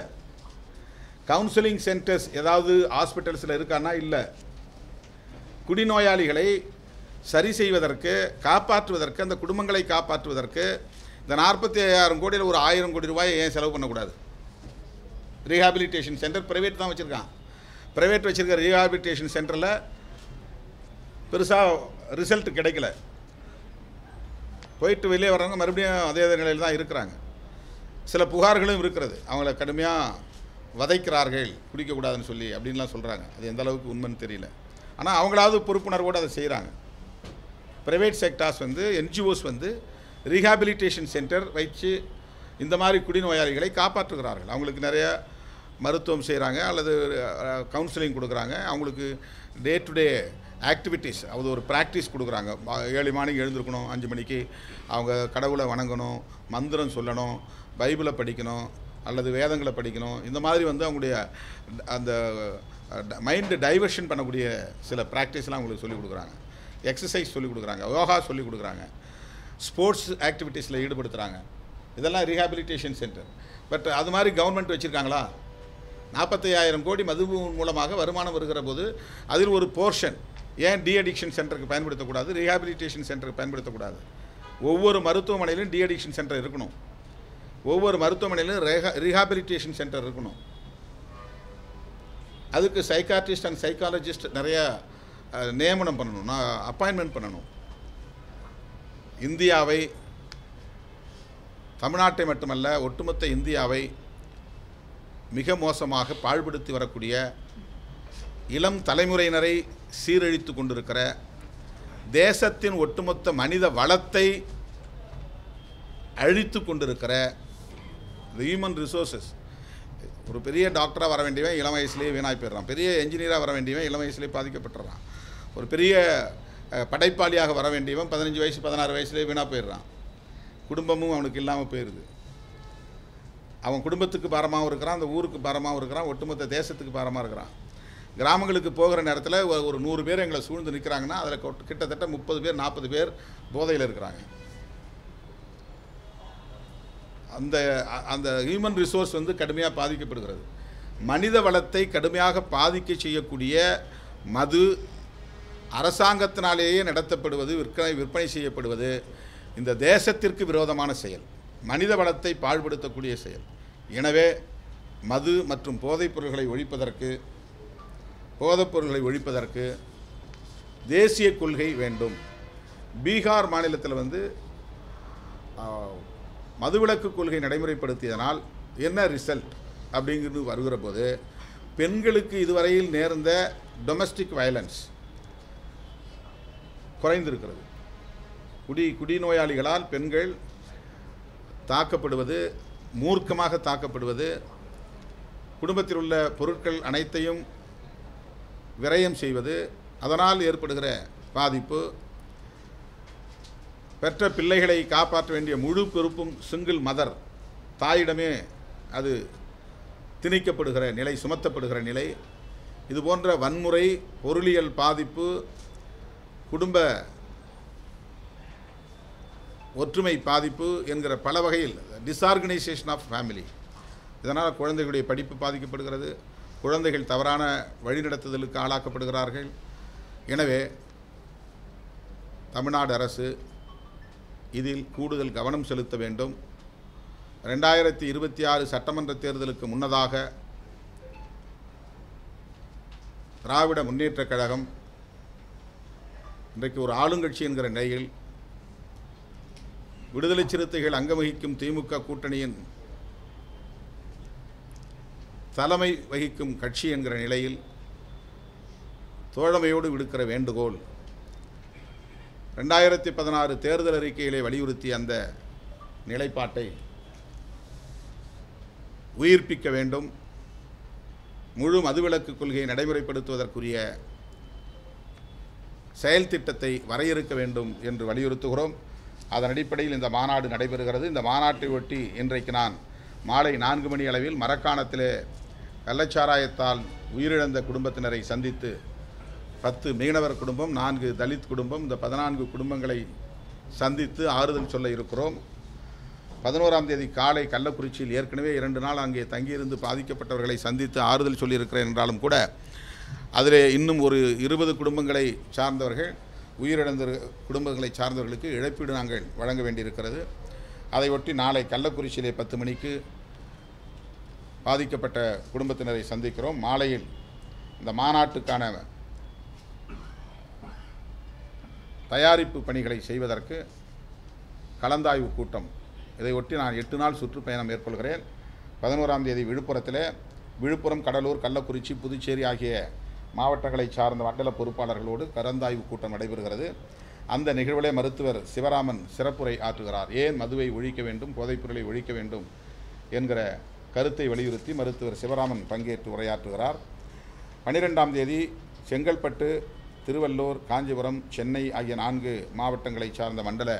கவுன்சிலிங் சென்டர்ஸ் ஏதாவது ஹாஸ்பிட்டல்ஸில் இருக்கான்னா இல்லை. குடிநோயாளிகளை சரி செய்வதற்கு, காப்பாற்றுவதற்கு, அந்த குடும்பங்களை காப்பாற்றுவதற்கு இந்த 45,000 கோடியில் ஒரு 1,000 கோடி ரூபாயை ஏன் செலவு பண்ணக்கூடாது? ரீஹாபிலிட்டேஷன் சென்டர் ப்ரைவேட் தான் வச்சுருக்கான். ப்ரைவேட் வச்சுருக்க ரீஹாபிலிட்டேஷன் சென்டரில் பெருசாக ரிசல்ட் கிடைக்கல. போயிட்டு வெளியே வர்றவங்க மறுபடியும் அதே நிலையில் தான் இருக்கிறாங்க. சில புகார்களும் இருக்கிறது, அவங்கள கடுமையாக வதைக்கிறார்கள் குடிக்கக்கூடாதுன்னு சொல்லி அப்படின்லாம் சொல்கிறாங்க. அது எந்த அளவுக்கு உண்மைன்னு தெரியல. ஆனால் அவங்களாவது பொறுப்புணர்வோடு அதை செய்கிறாங்க. Private sectors NGOs rehabilitation centre வச்சு இந்த மாதிரி குடிநோயாளிகளை காப்பாற்றுகிறார்கள். அவங்களுக்கு நிறைய மருத்துவம் செய்கிறாங்க அல்லது கவுன்சிலிங் கொடுக்குறாங்க. அவங்களுக்கு டே டு டே ஆக்டிவிட்டீஸ், அது ஒரு ப்ராக்டிஸ் கொடுக்குறாங்க. ஏர்லி மார்னிங் எழுந்திருக்கணும், 5 மணிக்கு அவங்க கடவுளை வணங்கணும், மந்திரம் சொல்லணும், பைபிளை படிக்கணும் அல்லது வேதங்களை படிக்கணும். இந்த மாதிரி அவங்களுடைய அந்த மைண்டு டைவர்ஷன் பண்ணக்கூடிய சில ப்ராக்டிஸ்லாம் அவங்களுக்கு சொல்லிக் கொடுக்குறாங்க. எக்ஸசைஸ் சொல்லிக் கொடுக்குறாங்க, யோகா சொல்லிக் கொடுக்குறாங்க, ஸ்போர்ட்ஸ் ஆக்டிவிட்டீஸில் ஈடுபடுத்துகிறாங்க. இதெல்லாம் ரீஹாபிலிட்டேஷன் சென்டர். பட் அது மாதிரி கவர்மெண்ட் வச்சுருக்காங்களா? 45,000 கோடி மது மூலமாக வருமானம் வருகிற போது அதில் ஒரு போர்ஷன் ஏன் டி அடிக்ஷன் சென்டருக்கு பயன்படுத்தக்கூடாது, ரீஹாபிலிட்டேஷன் சென்டருக்கு பயன்படுத்தக்கூடாது? ஒவ்வொரு மருத்துவமனையிலும் டி அடிக்ஷன் சென்டர் இருக்கணும், ஒவ்வொரு மருத்துவமனையிலும் ரீஹாபிலிட்டேஷன் சென்டர் இருக்கணும். அதுக்கு சைக்காட்ரிஸ்ட் அண்ட் சைக்காலஜிஸ்ட் நிறைய நியமனம் பண்ணணும், அப்பாயின்மெண்ட் பண்ணணும். இந்தியாவை, தமிழ்நாட்டை மட்டுமல்ல ஒட்டுமொத்த இந்தியாவை மிக மோசமாக பாழ்படுத்தி வரக்கூடிய, இளம் தலைமுறையினரை சீரழித்து கொண்டிருக்கிற, தேசத்தின் ஒட்டுமொத்த மனித வளத்தை அழித்து கொண்டிருக்கிற ஹியூமன் ரிசோர்ஸஸ். ஒரு பெரிய டாக்டராக வர வேண்டியவன் இளம் வயசுலேயே வீணாய் போயிடுறான், பெரிய என்ஜினியராக வர வேண்டியவன் இளம் வயசுலேயே பாதிக்கப்பட்டுறான், ஒரு பெரிய படைப்பாளியாக வர வேண்டியவன் 15 வயசு 16 வயசுலேயே வீணாக போயிடுறான். குடும்பமும் அவனுக்கு இல்லாமல் போயிடுது. அவன் குடும்பத்துக்கு பாரமாகவும் இருக்கிறான், அந்த ஊருக்கு பாரமாகவும் இருக்கிறான், ஒட்டுமொத்த தேசத்துக்கு பாரமாக இருக்கிறான். கிராமங்களுக்கு போகிற நேரத்தில் ஒரு 100 பேர் எங்களை சூழ்ந்து நிற்கிறாங்கன்னா அதில் கிட்டத்தட்ட 30 பேர் 40 பேர் போதையில் இருக்கிறாங்க. அந்த அந்த ஹியூமன் ரிசோர்ஸ் கடுமையாக பாதிக்கப்படுகிறது. மனித வளத்தை கடுமையாக பாதிக்க செய்யக்கூடிய மது அரசாங்கத்தினாலேயே நடத்தப்படுவது, விற்பனை செய்யப்படுவது இந்த தேசத்திற்கு விரோதமான செயல், மனித வளத்தை பாழ்படுத்தக்கூடிய செயல். எனவே மது மற்றும் போதைப் பொருள்களை ஒழிப்பதற்கு தேசிய கொள்கை வேண்டும். பீகார் மாநிலத்தில் மதுவிலக்கு கொள்கை நடைமுறைப்படுத்தியதனால் என்ன ரிசல்ட் அப்படிங்கிறது வருகிற போது, பெண்களுக்கு இதுவரையில் நேர்ந்த டொமஸ்டிக் வயலன்ஸ் குறைந்திருக்கிறது. குடிநோயாளிகளால் பெண்கள் தாக்கப்படுவது, மூர்க்கமாக தாக்கப்படுவது, குடும்பத்தில் உள்ள பொருட்கள் அனைத்தையும் விரயம் செய்வது, அதனால் ஏற்படுகிற பாதிப்பு, பெற்ற பிள்ளைகளை காப்பாற்ற வேண்டிய முழு பொறுப்பும் சிங்கிள் மதர், தாயிடமே அது திணிக்கப்படுகிற நிலை, சுமத்தப்படுகிற நிலை, இதுபோன்ற வன்முறை, பொருளியல் பாதிப்பு, குடும்ப ஒற்றுமை பாதிப்பு என்கிற பல வகையில் டிஸ்ஆர்கனைசேஷன் ஆஃப் ஃபேமிலி. இதனால் குழந்தைகளுடைய படிப்பு பாதிக்கப்படுகிறது, குழந்தைகள் தவறான வழிநடத்துதலுக்கு ஆளாக்கப்படுகிறார்கள். எனவே தமிழ்நாடு அரசு இதில் கூடுதல் கவனம் செலுத்த வேண்டும். 2026 சட்டமன்ற தேர்தலுக்கு முன்னதாக திராவிட முன்னேற்றக் கழகம் இன்றைக்கு ஒரு ஆளுங்கட்சி என்கிற நிலையில், விடுதலை சிறுத்தைகள் அங்கவகிக்கும் திமுக கூட்டணியின் தலைமை வகிக்கும் கட்சி என்கிற நிலையில் தோழமையோடு விடுக்கிற வேண்டுகோள், 2016 தேர்தல் அறிக்கையிலே வலியுறுத்திய அந்த நிலைப்பாட்டை உயிர்ப்பிக்க வேண்டும். முழு மதுவிலக்கு கொள்கையை நடைமுறைப்படுத்துவதற்குரிய செயல் திட்டத்தை வரையறுக்க வேண்டும் என்று வலியுறுத்துகிறோம். அதன் அடிப்படையில் இந்த மாநாடு நடைபெறுகிறது. இந்த மாநாட்டை ஒட்டி இன்றைக்கு நான் மாலை 4 மணி அளவில் மரக்காணத்திலே கள்ளச்சாராயத்தால் உயிரிழந்த குடும்பத்தினரை சந்தித்து 10 மீனவர் குடும்பம், 4 தலித் குடும்பம், இந்த 14 குடும்பங்களை சந்தித்து ஆறுதல் சொல்ல இருக்கிறோம். 11ஆம் தேதி காலை கள்ளக்குறிச்சியில் ஏற்கனவே 2 நாள் அங்கே தங்கியிருந்து பாதிக்கப்பட்டவர்களை சந்தித்து ஆறுதல் சொல்லியிருக்கிறேன் என்றாலும் கூட அதில் இன்னும் ஒரு 20 குடும்பங்களை சார்ந்தவர்கள், உயிரிழந்த குடும்பங்களை சார்ந்தவர்களுக்கு இழப்பீடு நாங்கள் வழங்க வேண்டியிருக்கிறது. அதையொட்டி நாளை கள்ளக்குறிச்சியிலே 10 மணிக்கு பாதிக்கப்பட்ட குடும்பத்தினரை சந்திக்கிறோம். மாலையில் இந்த மாநாட்டுக்கான தயாரிப்பு பணிகளை செய்வதற்கு கலந்தாய்வு கூட்டம், இதை ஒட்டி நான் 8 நாள் சுற்றுப்பயணம் மேற்கொள்கிறேன். 11ஆம் தேதி விழுப்புரம், கடலூர், கள்ளக்குறிச்சி, புதுச்சேரி ஆகிய மாவட்டங்களை சார்ந்த மண்டல பொறுப்பாளர்களோடு கலந்தாய்வு கூட்டம் நடைபெறுகிறது. அந்த நிகழ்விலே மருத்துவர் சிவராமன் சிறப்புரை ஆற்றுகிறார். ஏன் மதுவை ஒழிக்க வேண்டும், போதைப்பொருளை ஒழிக்க வேண்டும் என்கிற கருத்தை வலியுறுத்தி மருத்துவர் சிவராமன் பங்கேற்று உரையாற்றுகிறார். 12ஆம் தேதி செங்கல்பட்டு, திருவள்ளூர், காஞ்சிபுரம், சென்னை ஆகிய 4 மாவட்டங்களை சார்ந்த மண்டல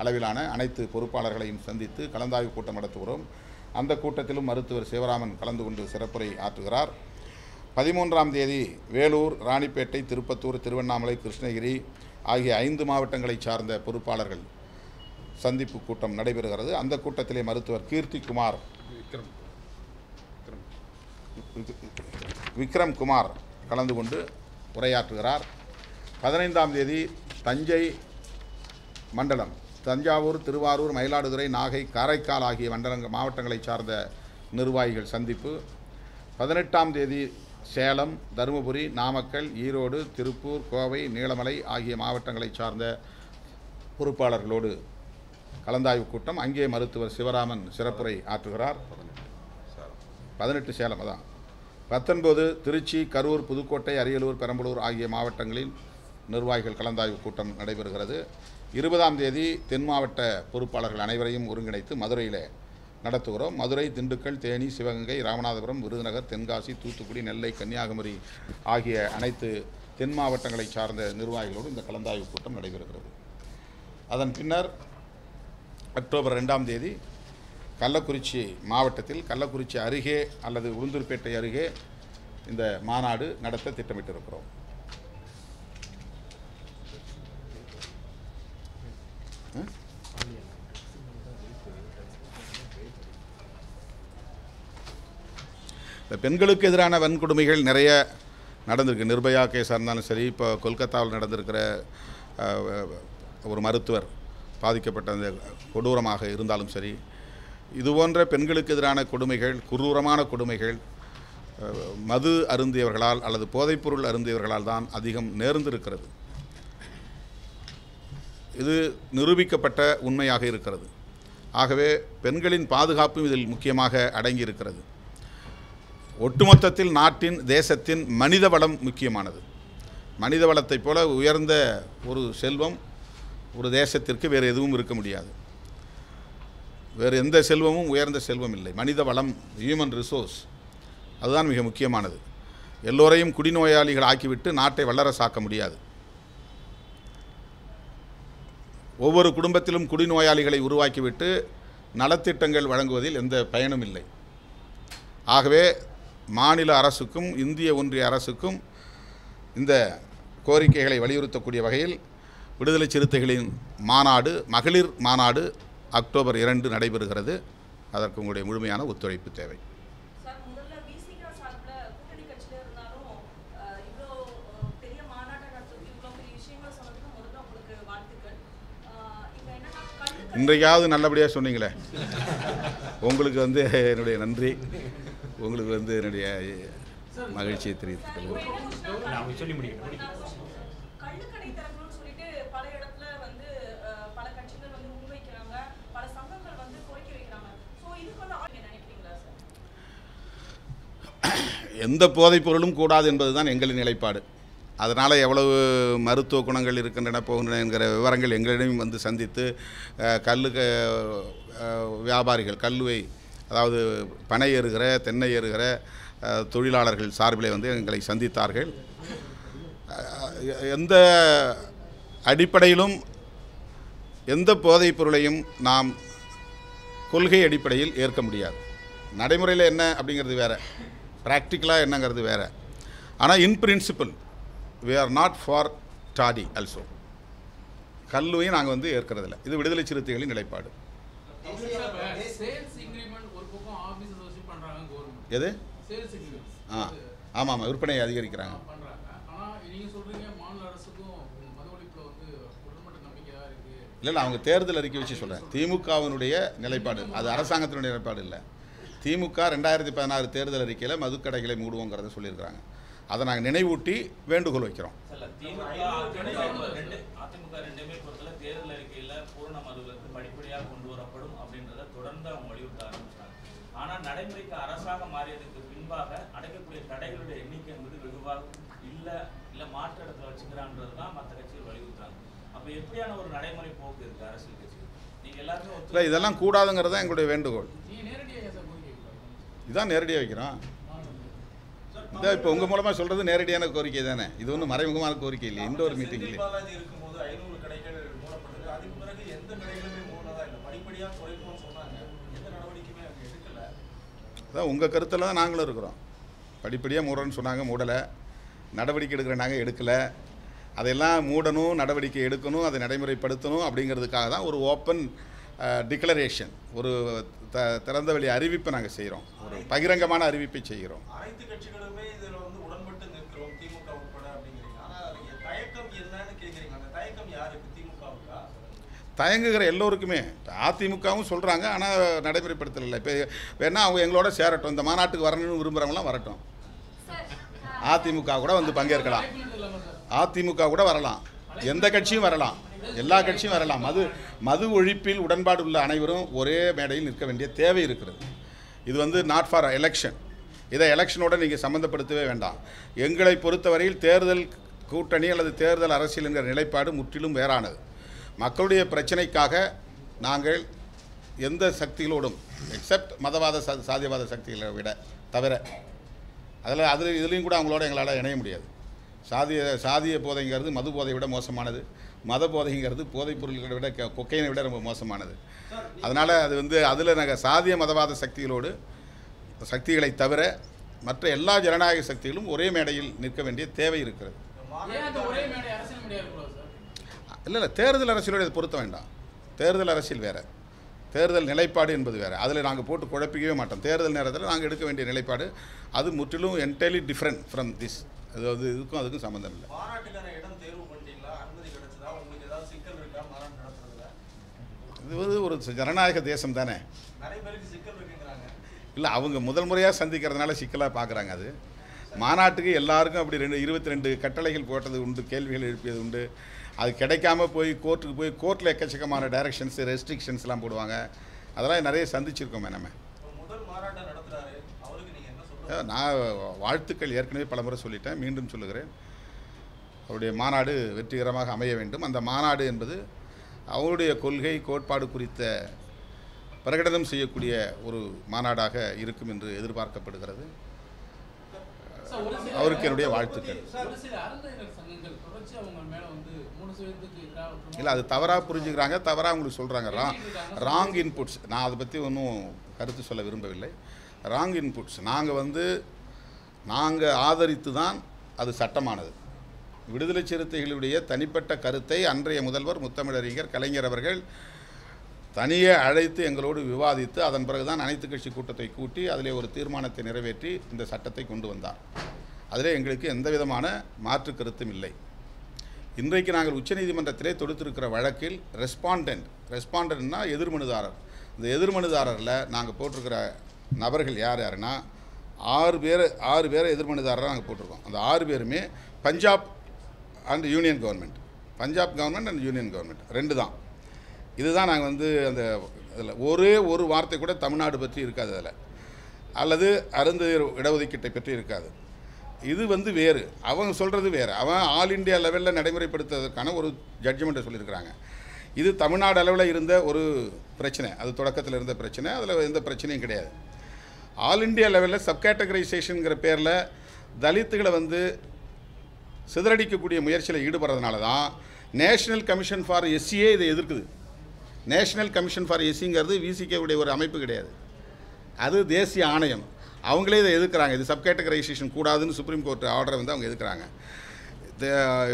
அளவிலான அனைத்து பொறுப்பாளர்களையும் சந்தித்து கலந்தாய்வு கூட்டம் நடத்துகிறோம். அந்த கூட்டத்திலும் மருத்துவர் சிவராமன் கலந்து கொண்டு சிறப்புரை ஆற்றுகிறார். 13ஆம் தேதி வேலூர், ராணிப்பேட்டை, திருப்பத்தூர், திருவண்ணாமலை, கிருஷ்ணகிரி ஆகிய 5 மாவட்டங்களை சார்ந்த பொறுப்பாளர்கள் சந்திப்பு கூட்டம் நடைபெறுகிறது. அந்த கூட்டத்திலே மருத்துவர் கீர்த்திகுமார் விக்ரம்குமார் கலந்து கொண்டு உரையாற்றுகிறார். 15ஆம் தேதி தஞ்சை மண்டலம், தஞ்சாவூர், திருவாரூர், மயிலாடுதுறை, நாகை, காரைக்கால் ஆகிய மாவட்டங்களை சார்ந்த நிர்வாகிகள் சந்திப்பு. 18ஆம் தேதி சேலம், தருமபுரி, நாமக்கல், ஈரோடு, திருப்பூர், கோவை, நீலமலை ஆகிய மாவட்டங்களை சார்ந்த பொறுப்பாளர்களோடு கலந்தாய்வு கூட்டம். அங்கே மருத்துவர் சிவராமன் சிறப்புரை ஆற்றுகிறார். 18 சேலம், அதான். 19 திருச்சி, கரூர், புதுக்கோட்டை, அரியலூர், பெரம்பலூர் ஆகிய மாவட்டங்களில் நிர்வாகிகள் கலந்தாய்வு கூட்டம் நடைபெறுகிறது. 20ஆம் தேதி தென் மாவட்ட பொறுப்பாளர்கள் அனைவரையும் ஒருங்கிணைத்து மதுரையில் நடத்துகிறோம். மதுரை, திண்டுக்கல், தேனி, சிவகங்கை, ராமநாதபுரம், விருதுநகர், தென்காசி, தூத்துக்குடி, நெல்லை, கன்னியாகுமரி ஆகிய அனைத்து தென் மாவட்டங்களை சார்ந்த நிர்வாகிகளோடு இந்த கலந்தாய்வு கூட்டம் நடைபெறுகிறது. அதன் பின்னர் அக்டோபர் 2ஆம் தேதி கள்ளக்குறிச்சி மாவட்டத்தில், கள்ளக்குறிச்சி அருகே அல்லது உளுந்தூர்பேட்டை அருகே இந்த மாநாடு நடத்த திட்டமிட்டிருக்கிறோம். இந்த பெண்களுக்கு எதிரான வன்கொடுமைகள் நிறைய நடந்திருக்கு. நிர்பயா கேஸாக இருந்தாலும் சரி, இப்போ கொல்கத்தாவில் நடந்திருக்கிற ஒரு மருத்துவர் பாதிக்கப்பட்ட அந்த கொடூரமாக இருந்தாலும் சரி, இதுபோன்ற பெண்களுக்கு எதிரான கொடுமைகள், குரூரமான கொடுமைகள் மது அருந்தியவர்களால் அல்லது போதைப்பொருள் அருந்தியவர்களால் தான் அதிகம் நேர்ந்திருக்கிறது. இது நிரூபிக்கப்பட்ட உண்மையாக இருக்கிறது. ஆகவே பெண்களின் பாதுகாப்பும் இதில் முக்கியமாக அடங்கியிருக்கிறது. ஒட்டுமொத்தத்தில் நாட்டின், தேசத்தின் மனித வளம் முக்கியமானது. மனித வளத்தைப் போல உயர்ந்த ஒரு செல்வம் ஒரு தேசத்திற்கு வேறு எதுவும் இருக்க முடியாது. வேறு எந்த செல்வமும் உயர்ந்த செல்வம் இல்லை. மனித வளம், ஹியூமன் ரிசோர்ஸ், அதுதான் மிக முக்கியமானது. எல்லோரையும் குடிநோயாளிகள் ஆக்கிவிட்டு நாட்டை வல்லரசாக்க முடியாது. ஒவ்வொரு குடும்பத்திலும் குடிநோயாளிகளை உருவாக்கிவிட்டு நலத்திட்டங்கள் வழங்குவதில் எந்த பயனும் இல்லை. ஆகவே மாநில அரசுக்கும் இந்திய ஒன்றிய அரசுக்கும் இந்த கோரிக்கைகளை வலியுறுத்தக்கூடிய வகையில் விடுதலை சிறுத்தைகளின் மாநாடு, மகளிர் மாநாடு அக்டோபர் 2 நடைபெறுகிறது. அதற்கு உங்களுடைய முழுமையான ஒத்துழைப்பு தேவை. இன்றைக்காவது நல்லபடியாக சொன்னீங்களே, உங்களுக்கு என்னுடைய நன்றி, உங்களுக்கு என்னுடைய மகிழ்ச்சியை தெரிவித்துக் எந்த போதைப் பொருளும் கூடாது என்பதுதான் எங்களின் நிலைப்பாடு. அதனால் எவ்வளவு மருத்துவ குணங்கள் இருக்கின்றன போகின்றன என்கிற விவரங்கள் எங்களிடம் சந்தித்து வியாபாரிகள், கல்லுவை அதாவது பனை ஏறுகிற, தென்னை ஏறுகிற தொழிலாளர்கள் சார்பிலே எங்களை சந்தித்தார்கள். எந்த அடிப்படையிலும் எந்த போதைப் பொருளையும் நாம் கொள்கை அடிப்படையில் ஏற்க முடியாது. நடைமுறையில் என்ன அப்படிங்கிறது வேறு, ப்ராக்டிக்கலாக என்னங்கிறது வேறு. ஆனால் in principle we are not for toddy also. கல்லுவையும் நாங்கள் ஏற்கிறதில்ல. இது விடுதலை சிறுத்தைகளின் நிலைப்பாடு. எது? ஆமாம், விற்பனையை அதிகரிக்கிறாங்க. இல்லை, அவங்க தேர்தல் அறிக்கை வச்சு சொல்கிறேன். திமுகவினுடைய நிலைப்பாடு, அது அரசாங்கத்தினுடைய நிலைப்பாடு இல்லை. திமுக 2016 தேர்தல் அறிக்கையில் மதுக்கடைகளை மூடுவோங்கிறத சொல்லியிருக்கிறாங்க. அதை நாங்கள் நினைவூட்டி வேண்டுகோள் வைக்கிறோம். தேர்தல் அறிக்கையில் பூரண மதுவிலக்கு படிப்படியாக கொண்டு வரப்படும் அப்படின்றத தொடர்ந்து அவங்க வலியுறுத்த ஆரம்பிச்சாங்க. ஆனால் நடைமுறைக்கு அரசாக மாறியதுக்கு பின்பாக அடைக்கக்கூடிய தடைகளுடைய எண்ணிக்கை என்பது வெகுவாக இல்லை மாற்று இடத்துல வச்சுக்கிறான்றது தான் மற்ற கட்சிகள் வலியுறுத்துறாங்க. அப்போ அப்போ எப்படியான ஒரு நடைமுறை போக்கு இருக்கு அரசியல் கட்சி? நீங்க எல்லாருமே இல்லை, இதெல்லாம் கூடாதுங்கிறது தான் எங்களுடைய வேண்டுகோள். இதுதான் நேரடியாக வைக்கிறோம். இதான் இப்போ உங்கள் மூலமாக சொல்கிறது நேரடியான கோரிக்கை தானே, இது ஒன்றும் மறைமுகமான கோரிக்கை இல்லை. இந்த ஒரு மீட்டிங் இல்லை. இருக்கும்போது 500 கடைகள் மூடப்பட்டது. அதுக்கு பிறகு எந்த கடைகளுமே மூடனதா இல்லை, படிப்படியாக குறைக்கணும்னு சொன்னாங்க. எந்த நடவடிக்கையுமே எடுக்கல. அதான் உங்கள் கருத்தில் தான் நாங்களும் இருக்கிறோம். படிப்படியாக மூடணும்னு சொன்னாங்க, மூடலை. நடவடிக்கை எடுக்கிற நாங்கள் எடுக்கலை. அதெல்லாம் மூடணும், நடவடிக்கை எடுக்கணும், அதை நடைமுறைப்படுத்தணும் அப்படிங்கிறதுக்காக தான் ஒரு ஓப்பன் டிக்ளரேஷன், ஒரு திறந்த வெளி அறிவிப்பை நாங்கள் செய்கிறோம். ஒரு பகிரங்கமான அறிவிப்பை செய்கிறோம். அனைத்து கட்சிகளுமே இதில் உடன்பட்டு நிற்கிறோம், திமுக உட்பட அப்படிங்கிறீங்க. ஆனால் தயக்கம் என்னன்னு கேட்குறீங்க. அந்த தயக்கம் யாருக்கு? திமுகவுக்கா? தயங்குகிற எல்லோருக்குமே. அதிமுகவும் சொல்கிறாங்க, ஆனால் நடைமுறைப்படுத்தலை. இப்போ வேணா அவங்க எங்களோட சேரட்டும், இந்த மாநாட்டுக்கு வரணும்னு விரும்புகிறவங்களாம் வரட்டும். அதிமுக கூட வந்து பங்கேற்கலாம், அதிமுக கூட வரலாம், எந்த கட்சியும் வரலாம், எல்லா கட்சியும் வரலாம். மது ஒழிப்பில் உடன்பாடு உள்ள அனைவரும் ஒரே மேடையில் நிற்க வேண்டிய தேவை இருக்கிறது. இது வந்து நாட் ஃபார் எலெக்ஷன். இதை எலெக்ஷனோட நீங்கள் சம்மந்தப்படுத்தவே வேண்டாம். எங்களை பொறுத்தவரையில் தேர்தல் கூட்டணி அல்லது தேர்தல் அரசியல் என்கிற நிலைப்பாடு முற்றிலும் வேறானது. மக்களுடைய பிரச்சனைக்காக நாங்கள் எந்த சக்திகளோடும் எக்ஸப்ட் மதவாத சாதியவாத சக்திகளை விட தவிர இதுலேயும் கூட அவங்களோட எங்களால் இணைய முடியாது. சாதிய போதைங்கிறது மது போதையை விட மோசமானது, மத போதைங்கிறது போதைப் பொருள்களை விட கொக்கைனை விட ரொம்ப மோசமானது. அதனால் அது வந்து அதில் நாங்கள் சாதிய மதவாத சக்திகளை தவிர மற்ற எல்லா ஜனநாயக சக்திகளும் ஒரே மேடையில் நிற்க வேண்டிய தேவை இருக்கிறது. இல்லை, தேர்தல் அரசியலோடு பொருத்த வேண்டாம். தேர்தல் அரசியல் வேறு, தேர்தல் நிலைப்பாடு என்பது வேறு. அதில் நாங்கள் போட்டு குழப்பிக்கவே மாட்டோம். தேர்தல் நேரத்தில் நாங்கள் எடுக்க வேண்டிய நிலைப்பாடு அது முற்றிலும் என்டையர்லி டிஃப்ரெண்ட் ஃப்ரம் திஸ். அதாவது இதுக்கும் அதுக்கும் சம்மந்தம் இல்லை. இது வந்து ஒரு ஜனநாயக தேசம் தானே. இல்லை, அவங்க முதல் முறையாக சந்திக்கிறதுனால சிக்கலாக பார்க்குறாங்க. அது மாநாட்டுக்கு எல்லாருக்கும் அப்படி 22 கட்டளைகள் போட்டது உண்டு, கேள்விகள் எழுப்பியது உண்டு. அது கிடைக்காம போய் கோர்ட்டில் எக்கச்சக்கமான டைரக்ஷன்ஸ், ரெஸ்ட்ரிக்ஷன்ஸ்லாம் போடுவாங்க. அதெல்லாம் நிறைய சந்திச்சிருக்கோமே நம்ம. நான் வாழ்த்துக்கள் ஏற்கனவே பல முறை சொல்லிட்டேன், மீண்டும் சொல்லுகிறேன். அவருடைய மாநாடு வெற்றிகரமாக அமைய வேண்டும். அந்த மாநாடு என்பது அவருடைய கொள்கை கோட்பாடு குறித்த பிரகடனம் செய்யக்கூடிய ஒரு மாநாடாக இருக்கும் என்று எதிர்பார்க்கப்படுகிறது. அவருக்கு என்னுடைய வாழ்த்துக்கள். இல்லை, அது தவறாக புரிஞ்சுக்கிறாங்க, தவறாக உங்களுக்கு சொல்கிறாங்க. Wrong inputs. நான் அதை பற்றி ஒன்றும் கருத்து சொல்ல விரும்பவில்லை. Wrong inputs. நாங்கள் ஆதரித்து தான் அது சட்டமானது. விடுதலை சிறுத்தைகளுடைய தனிப்பட்ட கருத்தை அன்றைய முதல்வர் முத்தமிழறிஞர் கலைஞர் அவர்கள் தனியே அழைத்து எங்களோடு விவாதித்து அதன் பிறகுதான் அனைத்து கட்சி கூட்டத்தை கூட்டி அதிலே ஒரு தீர்மானத்தை நிறைவேற்றி இந்த சட்டத்தை கொண்டு வந்தார். அதிலே எங்களுக்கு எந்த விதமான மாற்று கருத்தும் இல்லை. இன்றைக்கு நாங்கள் உச்சநீதிமன்றத்திலே தொடுத்திருக்கிற வழக்கில் ரெஸ்பாண்டன்ட்னா எதிர்மனுதாரர். இந்த எதிர்மனுதாரரில் நாங்கள் போட்டிருக்கிற நபர்கள் யாருன்னா 6 பேரை எதிர்மனுதாரராக நாங்கள் போட்டிருக்கோம். அந்த 6 பேருமே Punjab and union government, Punjab government and union government 2 தான். இதுதான் நாங்கள் வந்து அந்த அதில் ஒரே ஒரு வார்த்தை கூட தமிழ்நாடு பற்றி இருக்காது அதில், அல்லது அருந்ததியர் இடஒதுக்கீட்டை பற்றி இருக்காது. இது வந்து வேறு, அவங்க சொல்கிறது வேறு. அவன் ஆல் இண்டியா லெவலில் நடைமுறைப்படுத்துவதற்கான ஒரு ஜட்ஜ்மெண்ட்டை சொல்லியிருக்கிறாங்க. இது தமிழ்நாடு அளவில் இருந்த ஒரு பிரச்சனை, அது தொடக்கத்தில் இருந்த பிரச்சனை, அதில் எந்த பிரச்சனையும் கிடையாது. ஆல் இண்டியா லெவலில் சப்கேட்டகரைசேஷனுங்கிற பேரில் தலித்துகளை வந்து சிதறடிக்கக்கூடிய முயற்சியில் ஈடுபடுறதுனால தான் நேஷனல் கமிஷன் ஃபார் எஸ்சியே இதை எதிர்க்குது. நேஷனல் கமிஷன் ஃபார் எஸ்சிங்கிறது விசிகேவுடைய ஒரு அமைப்பு கிடையாது, அது தேசிய ஆணையம். அவங்களே இதை எதிர்க்கிறாங்க. இது சப்கேட்டகரைசேஷன் கூடாதுன்னு சுப்ரீம் கோர்ட் ஆர்டரை வந்து அவங்க எதிர்க்கிறாங்க.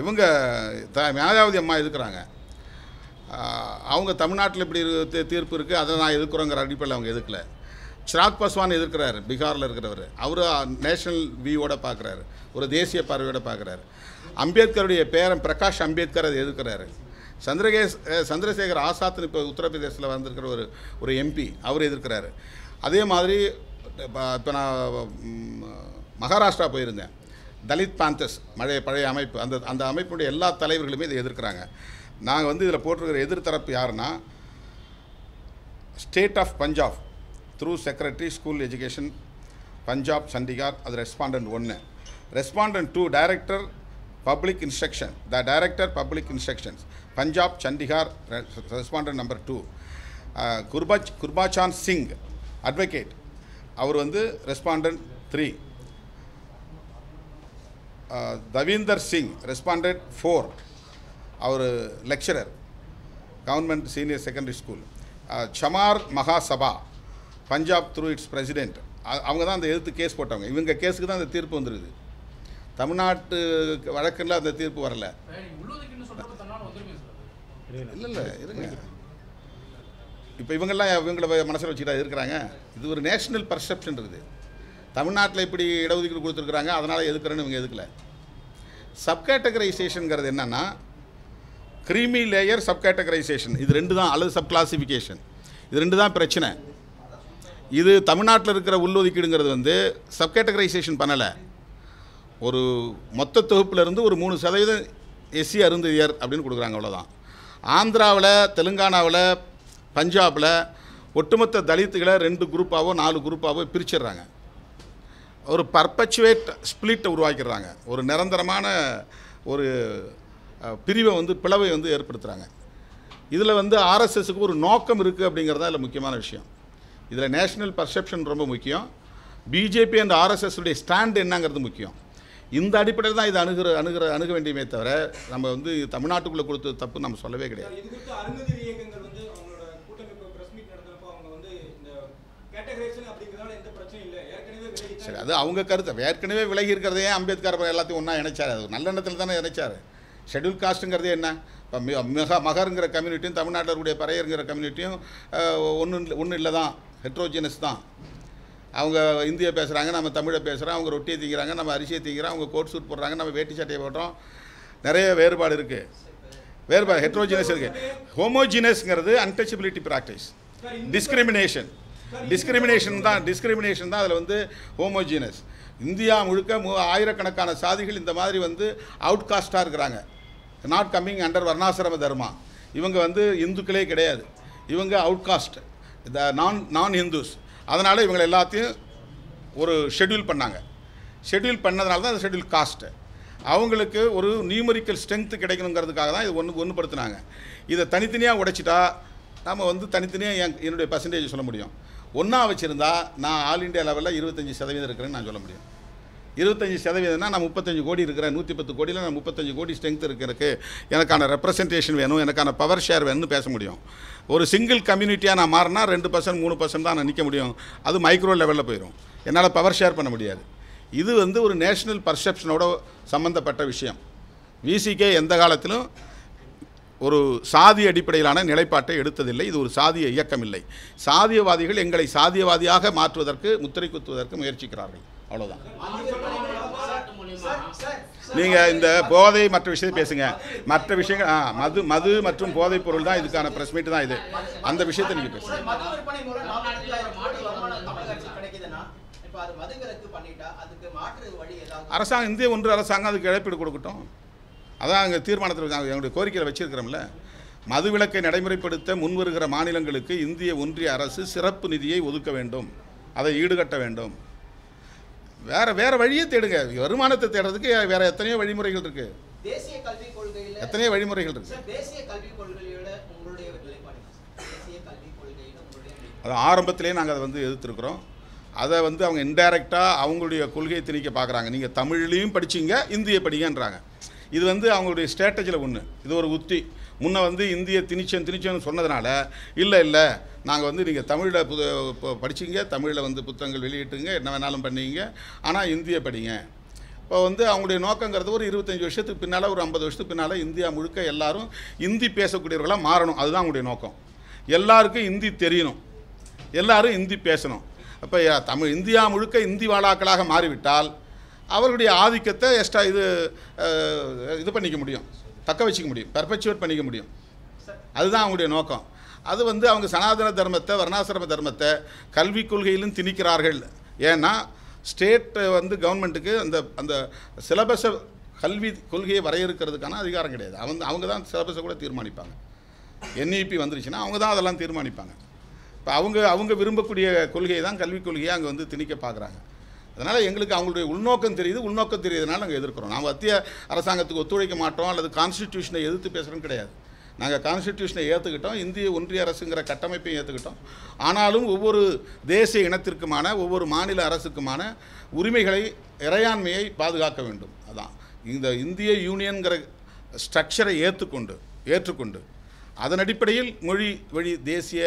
இவங்க மாயாவதி அம்மா எதிர்க்கிறாங்க. அவங்க தமிழ்நாட்டில் இப்படி தீர்ப்பு இருக்குது, அதை நான் எதிர்க்கிறோங்கிற அடிப்படையில் அவங்க எதிர்க்கல. சிராக் பாஸ்வான் எதிர்க்கிறார், பீகாரில் இருக்கிறவர். அவர் நேஷனல் வியூவோட பார்க்குறாரு, ஒரு தேசிய பார்வையோட பார்க்குறாரு. அம்பேத்கருடைய பேரன் பிரகாஷ் அம்பேத்கர் அதை எதிர்க்கிறாரு. சந்திரசேகர் ஆசாத்னு இப்போ உத்தரப்பிரதேசத்தில் வந்திருக்கிற ஒரு எம்பி, அவர் எதிர்க்கிறாரு. அதே மாதிரி இப்போ நான் மகாராஷ்டிரா போயிருந்தேன், தலித் பேந்தர்ஸ் பழைய அமைப்பு, அந்த அமைப்புடைய எல்லா தலைவர்களுமே இதை எதிர்க்கிறாங்க. நாங்கள் வந்து இதில் போட்டிருக்கிற எதிர்த்தரப்பு யாருன்னா state of Punjab through secretary school education Punjab Chandigarh, அது respondent 1. Respondent 2 director Public Instruction, the Director Public Instructions, Punjab, Chandigarh, Respondent number 2. Gurbachan Singh, Advocate, அவர் வந்து Respondent 3. Davinder Singh, Respondent 4. அவர் Lecturer, Government Senior Secondary School. Chamar Mahasabha, Punjab through its President. அவங்க தான் அந்த எதிர்த்து case போட்டவங்க. இவங்க கேஸுக்கு தான் அந்த தீர்ப்பு வந்துருக்குது. தமிழ்நாட்டு வழக்கில் அந்த தீர்ப்பு வரல. இல்லை இருங்க. இப்போ இவங்களை மனசில் வச்சுக்கிட்டா இருக்கிறாங்க. இது ஒரு நேஷ்னல் பர்செப்ஷன் இருக்குது. தமிழ்நாட்டில் இப்படி இடஒதுக்கீடு கொடுத்துருக்குறாங்க, அதனால் எதுக்குறேன்னு இவங்க எதுக்கல. சப்கேட்டகரைசேஷனுங்கிறது என்னென்னா க்ரீமி லேயர் சப்கேட்டகரைசேஷன், இது ரெண்டு தான், அல்லது சப் கிளாசிஃபிகேஷன், இது ரெண்டு தான் பிரச்சனை. இது தமிழ்நாட்டில் இருக்கிற உள்ளொதுக்கீடுங்கிறது வந்து சப்கேட்டகரைசேஷன் பண்ணலை. ஒரு மொத்த தொகுப்பிலிருந்து ஒரு 3% எஸ்சி அருந்ததியர் அப்படின்னு கொடுக்குறாங்க, அவ்வளோதான். ஆந்திராவில், தெலுங்கானாவில், பஞ்சாபில் ஒட்டுமொத்த தலித்துகளை 2 குரூப்பாவோ 4 குரூப்பாவோ பிரிச்சிடுறாங்க. ஒரு பர்பச்சுவேட் ஸ்பிளிட்டை உருவாக்கிடுறாங்க. ஒரு நிரந்தரமான ஒரு பிரிவை வந்து பிளவை வந்து ஏற்படுத்துகிறாங்க. இதில் வந்து ஆர்எஸ்எஸ்க்கு ஒரு நோக்கம் இருக்குது அப்படிங்கிறது தான் இதில் முக்கியமான விஷயம். இதில் நேஷ்னல் பர்செப்ஷன் ரொம்ப முக்கியம். பிஜேபி அண்ட் ஆர்எஸ்எஸ்ஸுடைய ஸ்டாண்ட் என்னங்கிறது முக்கியம். இந்த அடிப்படையில் தான் இது அணுக வேண்டியமே தவிர நம்ம வந்து தமிழ்நாட்டுக்குள்ளே கொடுத்தது தப்பு நம்ம சொல்லவே கிடையாது. சரி, அது அவங்க கருத்து. ஏற்கனவே விலகி இருக்கிறதையே அம்பேத்கர் அப்புறம் எல்லாத்தையும் ஒன்றா இணைச்சார். அது நல்ல எண்ணத்தில் தானே இணைச்சார். ஷெட்யூல் காஸ்ட்டுங்கிறதே என்ன? இப்போ மகருங்கிற கம்யூனிட்டியும் தமிழ்நாட்டில் இருக்கக்கூடிய பறையருங்கிற கம்யூனிட்டியும் ஒன்றும் இல்லை தான், ஹெட்ரோஜினஸ் தான். அவங்க இந்தியை பேசுகிறாங்க, நம்ம தமிழை பேசுகிறோம். அவங்க ரொட்டியை திங்கிறாங்க, நம்ம அரிசியை திங்கிறோம். அவங்க கோட் சூட் போடுறாங்க, நம்ம வேட்டி சட்டையை போடுறோம். நிறைய வேறுபாடு இருக்குது. ஹெட்ரோஜினஸ் இருக்குது. ஹோமோஜினஸ்ங்கிறது அன்டச்சபிலிட்டி ப்ராக்டிஸ். டிஸ்கிரிமினேஷன் தான் அதில் வந்து ஹோமோஜினஸ். இந்தியா முழுக்க ஆயிரக்கணக்கான சாதிகள் இந்த மாதிரி வந்து அவுட்காஸ்டாக இருக்கிறாங்க. நாட் கம்மிங் அண்டர் வர்ணாசிரம தர்மா. இவங்க வந்து இந்துக்களே கிடையாது, இவங்க அவுட்காஸ்ட், நான் ஹிந்துஸ். அதனால் இவங்களை எல்லாத்தையும் ஒரு ஷெட்யூல் பண்ணாங்க. ஷெட்யூல் பண்ணதுனால தான் அந்த ஷெட்யூல் காஸ்ட்டு. அவங்களுக்கு ஒரு நியூமரிக்கல் ஸ்ட்ரென்த்து கிடைக்கணுங்கிறதுக்காக தான் இது ஒன்றுபடுத்தினாங்க. இதை தனித்தனியாக உடைச்சிட்டா நம்ம வந்து தனித்தனியாக என்னுடைய பர்சன்டேஜ் சொல்ல முடியும். ஒன்றா வச்சுருந்தா நான் ஆல் இண்டியா லெவலில் 25% இருக்கிறேன்னு நான் சொல்ல முடியும். 25%னா நான் 35 கோடி இருக்கிறேன். 110 கோடியில் நான் 35 கோடி ஸ்ட்ரென்த் இருக்கிறதுக்கு எனக்கான ரெப்ரசன்டேஷன் வேணும், எனக்கான பவர் ஷேர் வேணும்னு பேச முடியும். ஒரு சிங்கிள் கம்யூனிட்டியாக நான் மாறினா 2%, 3% தான் நான் நிற்க முடியும். அது மைக்ரோ லெவலில் போயிடும். என்னால் பவர் ஷேர் பண்ண முடியாது. இது வந்து ஒரு நேஷ்னல் பர்செப்ஷனோட சம்மந்தப்பட்ட விஷயம். விசிகே எந்த காலத்திலும் ஒரு சாதி அடிப்படையிலான நிலைப்பாட்டை எடுத்ததில்லை. இது ஒரு சாதிய இயக்கம் இல்லை. சாதியவாதிகள் எங்களை சாதியவாதியாக மாற்றுவதற்கு, முத்திரை குத்துவதற்கு முயற்சிக்கிறார்கள், அவ்வளோதான். நீங்கள் இந்த போதை மற்ற விஷயத்தை பேசுங்க. மற்ற விஷயங்கள் மது மற்றும் போதைப் பொருள் தான் இதுக்கான ப்ரெஸ் மீட் தான் இது. அந்த விஷயத்தை நீங்கள் பேசுங்க. அரசாங்கம், இந்திய ஒன்று அரசாங்கம் அதுக்கு இழப்பீடு கொடுக்கட்டும். அதான் அங்கே தீர்மானத்தில் எங்களுடைய கோரிக்கையில் வச்சிருக்கிறோம்ல. மதுவிலக்கை நடைமுறைப்படுத்த முன்வருகிற மாநிலங்களுக்கு இந்திய ஒன்றிய அரசு சிறப்பு நிதியை ஒதுக்க வேண்டும், அதை ஈடுகட்ட வேண்டும். வேற வழியே தேடுங்க. வருமானத்தை தேடுறதுக்கு வேற எத்தனையோ வழிமுறைகள் இருக்கு. தேசிய கல்விக் கொள்கையில எத்தனையோ வழிமுறைகள் இருக்கு. தேசிய கல்விக் கொள்கையோட உங்களுடைய நிலைப்பாடு? தேசிய கல்விக் கொள்கையில உங்களுடைய அது ஆரம்பத்திலேயே நாங்கள் அதை வந்து எதிர்த்திருக்கிறோம். அதை வந்து அவங்க இன்டைரக்டாக அவங்களுடைய கொள்கையை திணிக்க பார்க்குறாங்க. நீங்கள் தமிழ்லையும் படிச்சிங்க, இந்தியை படிங்கன்றாங்க. இது வந்து அவங்களுடைய ஸ்ட்ராட்டஜியில் ஒன்று. இது ஒரு உத்தி. முன்ன வந்து இந்திய திணிச்சேன்னு சொன்னதுனால இல்லை நாங்கள் வந்து நீங்கள் தமிழில் படிச்சிங்க, தமிழில் வந்து புத்தகங்கள் வெளியிட்டுங்க, என்ன வேணாலும் பண்ணிங்க, ஆனால் இந்தியை படிங்க. இப்போ வந்து அவங்களுடைய நோக்கங்கிறது ஒரு 25 வருஷத்துக்கு பின்னால், ஒரு 50 வருஷத்துக்கு பின்னால் இந்தியா முழுக்க எல்லாரும் இந்தி பேசக்கூடியவர்களாக மாறணும். அதுதான் அவங்களுடைய நோக்கம். எல்லாருக்கும் இந்தி தெரியணும், எல்லாரும் இந்தி பேசணும். அப்போ இந்தியா முழுக்க இந்தி வாழாக்களாக மாறிவிட்டால் அவர்களுடைய ஆதிக்கத்தை எக்ஸ்ட்ரா இது பண்ணிக்க முடியும், தக்க வச்சுக்க முடியும், பெர்பச்சுவேட் பண்ணிக்க முடியும். அதுதான் அவங்களுடைய நோக்கம். அது வந்து அவங்க சனாதன தர்மத்தை, வர்ணாசிரம தர்மத்தை கல்விக் கொள்கையிலும் திணிக்கிறார்கள். ஏன்னா ஸ்டேட் வந்து கவர்மெண்ட்டுக்கு அந்த சிலபஸை, கல்வி கொள்கையை வரையறுக்கிறதுக்கான அதிகாரம் கிடையாது. அவங்க தான் சிலபஸை கூட தீர்மானிப்பாங்க. என்இபி வந்துருச்சுன்னா அவங்க தான் அதெல்லாம் தீர்மானிப்பாங்க. இப்போ அவங்க விரும்பக்கூடிய கொள்கையை தான் கல்விக் கொள்கையை அங்கே வந்து திணிக்க பார்க்குறாங்க. அதனால் எங்களுக்கு அவங்களுடைய உள்நோக்கம் தெரியுதுனால நாங்கள் எதிர்க்கிறோம். நாம் மத்திய அரசாங்கத்துக்கு ஒத்துழைக்க மாட்டோம் அல்லது கான்ஸ்டிடியூஷனை எதிர்த்து பேசுகிறோம் கிடையாது. நாங்கள் கான்ஸ்டிடியூஷனை ஏற்றுக்கிட்டோம், இந்திய ஒன்றிய அரசுங்கிற கட்டமைப்பையும் ஏற்றுக்கிட்டோம். ஆனாலும் ஒவ்வொரு தேசிய இனத்திற்குமான ஒவ்வொரு மாநில அரசுக்குமான உரிமைகளை இறையாண்மையை பாதுகாக்க வேண்டும். அதான் இந்த இந்திய யூனியன்கிற ஸ்ட்ரக்சரை ஏற்றுக்கொண்டு அதன் அடிப்படையில் மொழி வழி தேசிய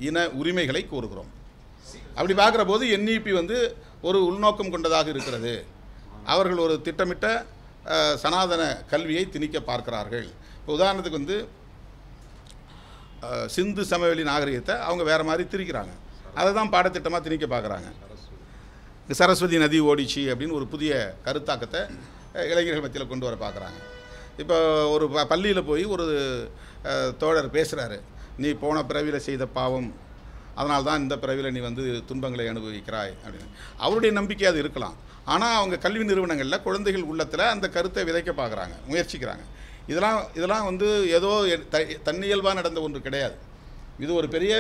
இன உரிமைகளை கோருகிறோம். அப்படி பார்க்குற போது NEP ஒரு உள்நோக்கம் கொண்டதாக இருக்கிறது. அவர்கள் ஒரு திட்டமிட்ட சனாதன கல்வியை திணிக்க பார்க்கிறார்கள். இப்போ உதாரணத்துக்கு சிந்து சமவெளி நாகரிகத்தை அவங்க வேறு மாதிரி திரிக்கிறாங்க, அதை தான் பாடத்திட்டமாக திணிக்க பார்க்குறாங்க. சரஸ்வதி நதி ஓடிச்சு அப்படின்னு ஒரு புதிய கருத்தாக்கத்தை இளைஞர்கள் மத்தியில் கொண்டு வர பார்க்குறாங்க. இப்போ ஒரு பள்ளியில் போய் ஒரு தோழர் பேசுகிறாரு, நீ போன பிறவியில் செய்த பாவம், அதனால்தான் இந்த பிறவியில் நீ துன்பங்களை அனுபவிக்கிறாய் அப்படின்னு. அவருடைய நம்பிக்கை அது இருக்கலாம். ஆனால் அவங்க கல்வி நிறுவனங்களில் குழந்தைகள் உள்ளத்தில் அந்த கருத்தை விதைக்க பார்க்குறாங்க, முயற்சிக்கிறாங்க. இதெல்லாம் ஏதோ தன்னியல்பாக நடந்த ஒன்று கிடையாது. இது ஒரு பெரிய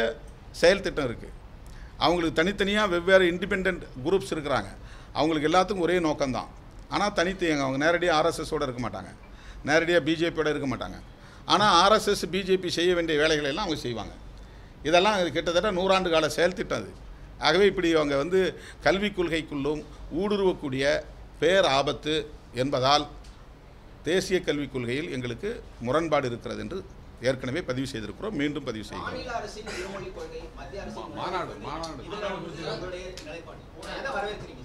செயல் திட்டம் இருக்குது. அவங்களுக்கு தனித்தனியாக வெவ்வேறு இண்டிபெண்ட் குரூப்ஸ் இருக்கிறாங்க. அவங்களுக்கு எல்லாத்துக்கும் ஒரே நோக்கம்தான். ஆனால் அவங்க நேரடியாக RSSோடு இருக்க மாட்டாங்க, நேரடியாக பிஜேபியோடு இருக்க மாட்டாங்க. ஆனால் RSS பிஜேபி செய்ய வேண்டிய வேலைகளை எல்லாம் அவங்க செய்வாங்க. இதெல்லாம் கிட்டத்தட்ட 100 ஆண்டு கால செயல் திட்டம் அது. ஆகவே இப்படி அவங்க கல்விக் கொள்கைக்குள்ளும் ஊடுருவக்கூடிய பேர் ஆபத்து என்பதால் தேசிய கல்விக் கொள்கையில் எங்களுக்கு முரண்பாடு இருக்கிறது என்று ஏற்கனவே பதிவு செய்திருக்கிறோம், மீண்டும் பதிவு செய்கிறோம். மாநில அரசின் இருமொழி கொள்கை, மத்திய அரசின் மாநாடு இதெல்லாம் உங்களுடைய நிலைப்பாடு எதை வரவேற்கிறீங்க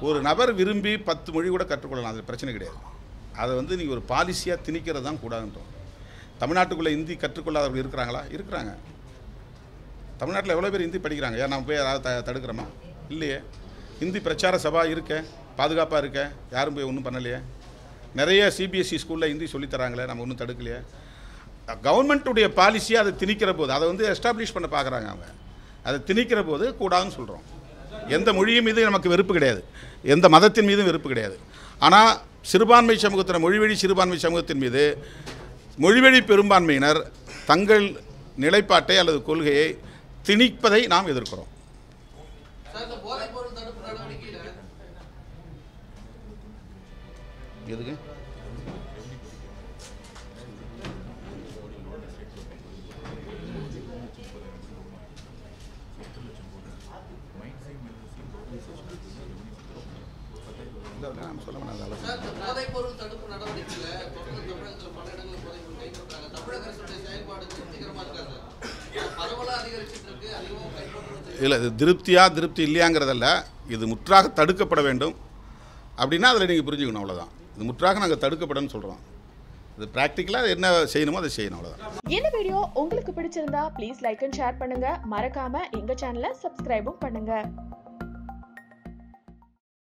ஒரு நபர் விரும்பி 10 மொழி கூட கற்றுக்கொள்ளலாம், அது பிரச்சனை கிடையாது. அதை நீங்கள் ஒரு பாலிசியாக திணிக்கிறது தான் கூடாதுன்றோம். தமிழ்நாட்டுக்குள்ளே ஹிந்தி கற்றுக்கொள்ளாதவர்கள் இருக்கிறாங்களா? இருக்கிறாங்க. தமிழ்நாட்டில் எவ்வளோ பேர் ஹிந்தி படிக்கிறாங்க? ஏன் நம்ம போய் யாராவது தடுக்கிறோமா? இல்லையே. ஹிந்தி பிரச்சார சபா இருக்க, பாதுகாப்பாக இருக்க, யாரும் போய் ஒன்றும் பண்ணலையே. நிறைய CBSE ஸ்கூலில் ஹிந்தி சொல்லித்தராங்களே, நம்ம ஒன்றும் தடுக்கலையே. கவர்மெண்ட்டுடைய பாலிசியை அதை திணிக்கிற போது, அதை எஸ்டாப்ளிஷ் பண்ண பார்க்குறாங்க அவங்க. அதை திணிக்கிற போது கூடாதுன்னு சொல்கிறோம். எந்த மொழியின் மீது நமக்கு வெறுப்பு கிடையாது, எந்த மதத்தின் மீதும் வெறுப்பு கிடையாது. ஆனால் சிறுபான்மை சமூகத்தின் மொழிவழி சிறுபான்மை சமூகத்தின் மீது மொழிவழி பெரும்பான்மையினர் தங்கள் நிலைப்பாட்டை அல்லது கொள்கையை திணிப்பதை நாம் எதிர்க்கிறோம். எதுக்கு சொல்ல போதைப்பொருள் தடுப்பு நடவடிக்கையில தமிழகத்தில் பல இடங்களில் போதைப்பொருள் கைப்பற்றாங்க. தமிழக அரசுடைய செயல்பாடு திருப்திகரமாக இருக்காது, பரவலாக அதிகரிச்சுட்டு இருக்கு, அதிகமாக கைப்பற்ற இல்லை. இது திருப்தி இல்லையாங்கிறதல்ல, இது முற்றாக தடுக்கப்பட வேண்டும். அப்படின்னா அதில் நீங்கள் புரிஞ்சுக்கணும், அவ்வளோதான். இது முற்றாக நாங்கள் தடுக்கப்படணும்னு சொல்கிறோம். இது ப்ராக்டிக்கலாக என்ன செய்யணுமோ அதை செய்யணும், அவ்வளோதான். இந்த வீடியோ உங்களுக்கு பிடிச்சிருந்தா ப்ளீஸ் லைக் அண்ட் ஷேர் பண்ணுங்க. மறக்காம எங்க சேனலை சப்ஸ்கிரைபும் பண்ணுங்க.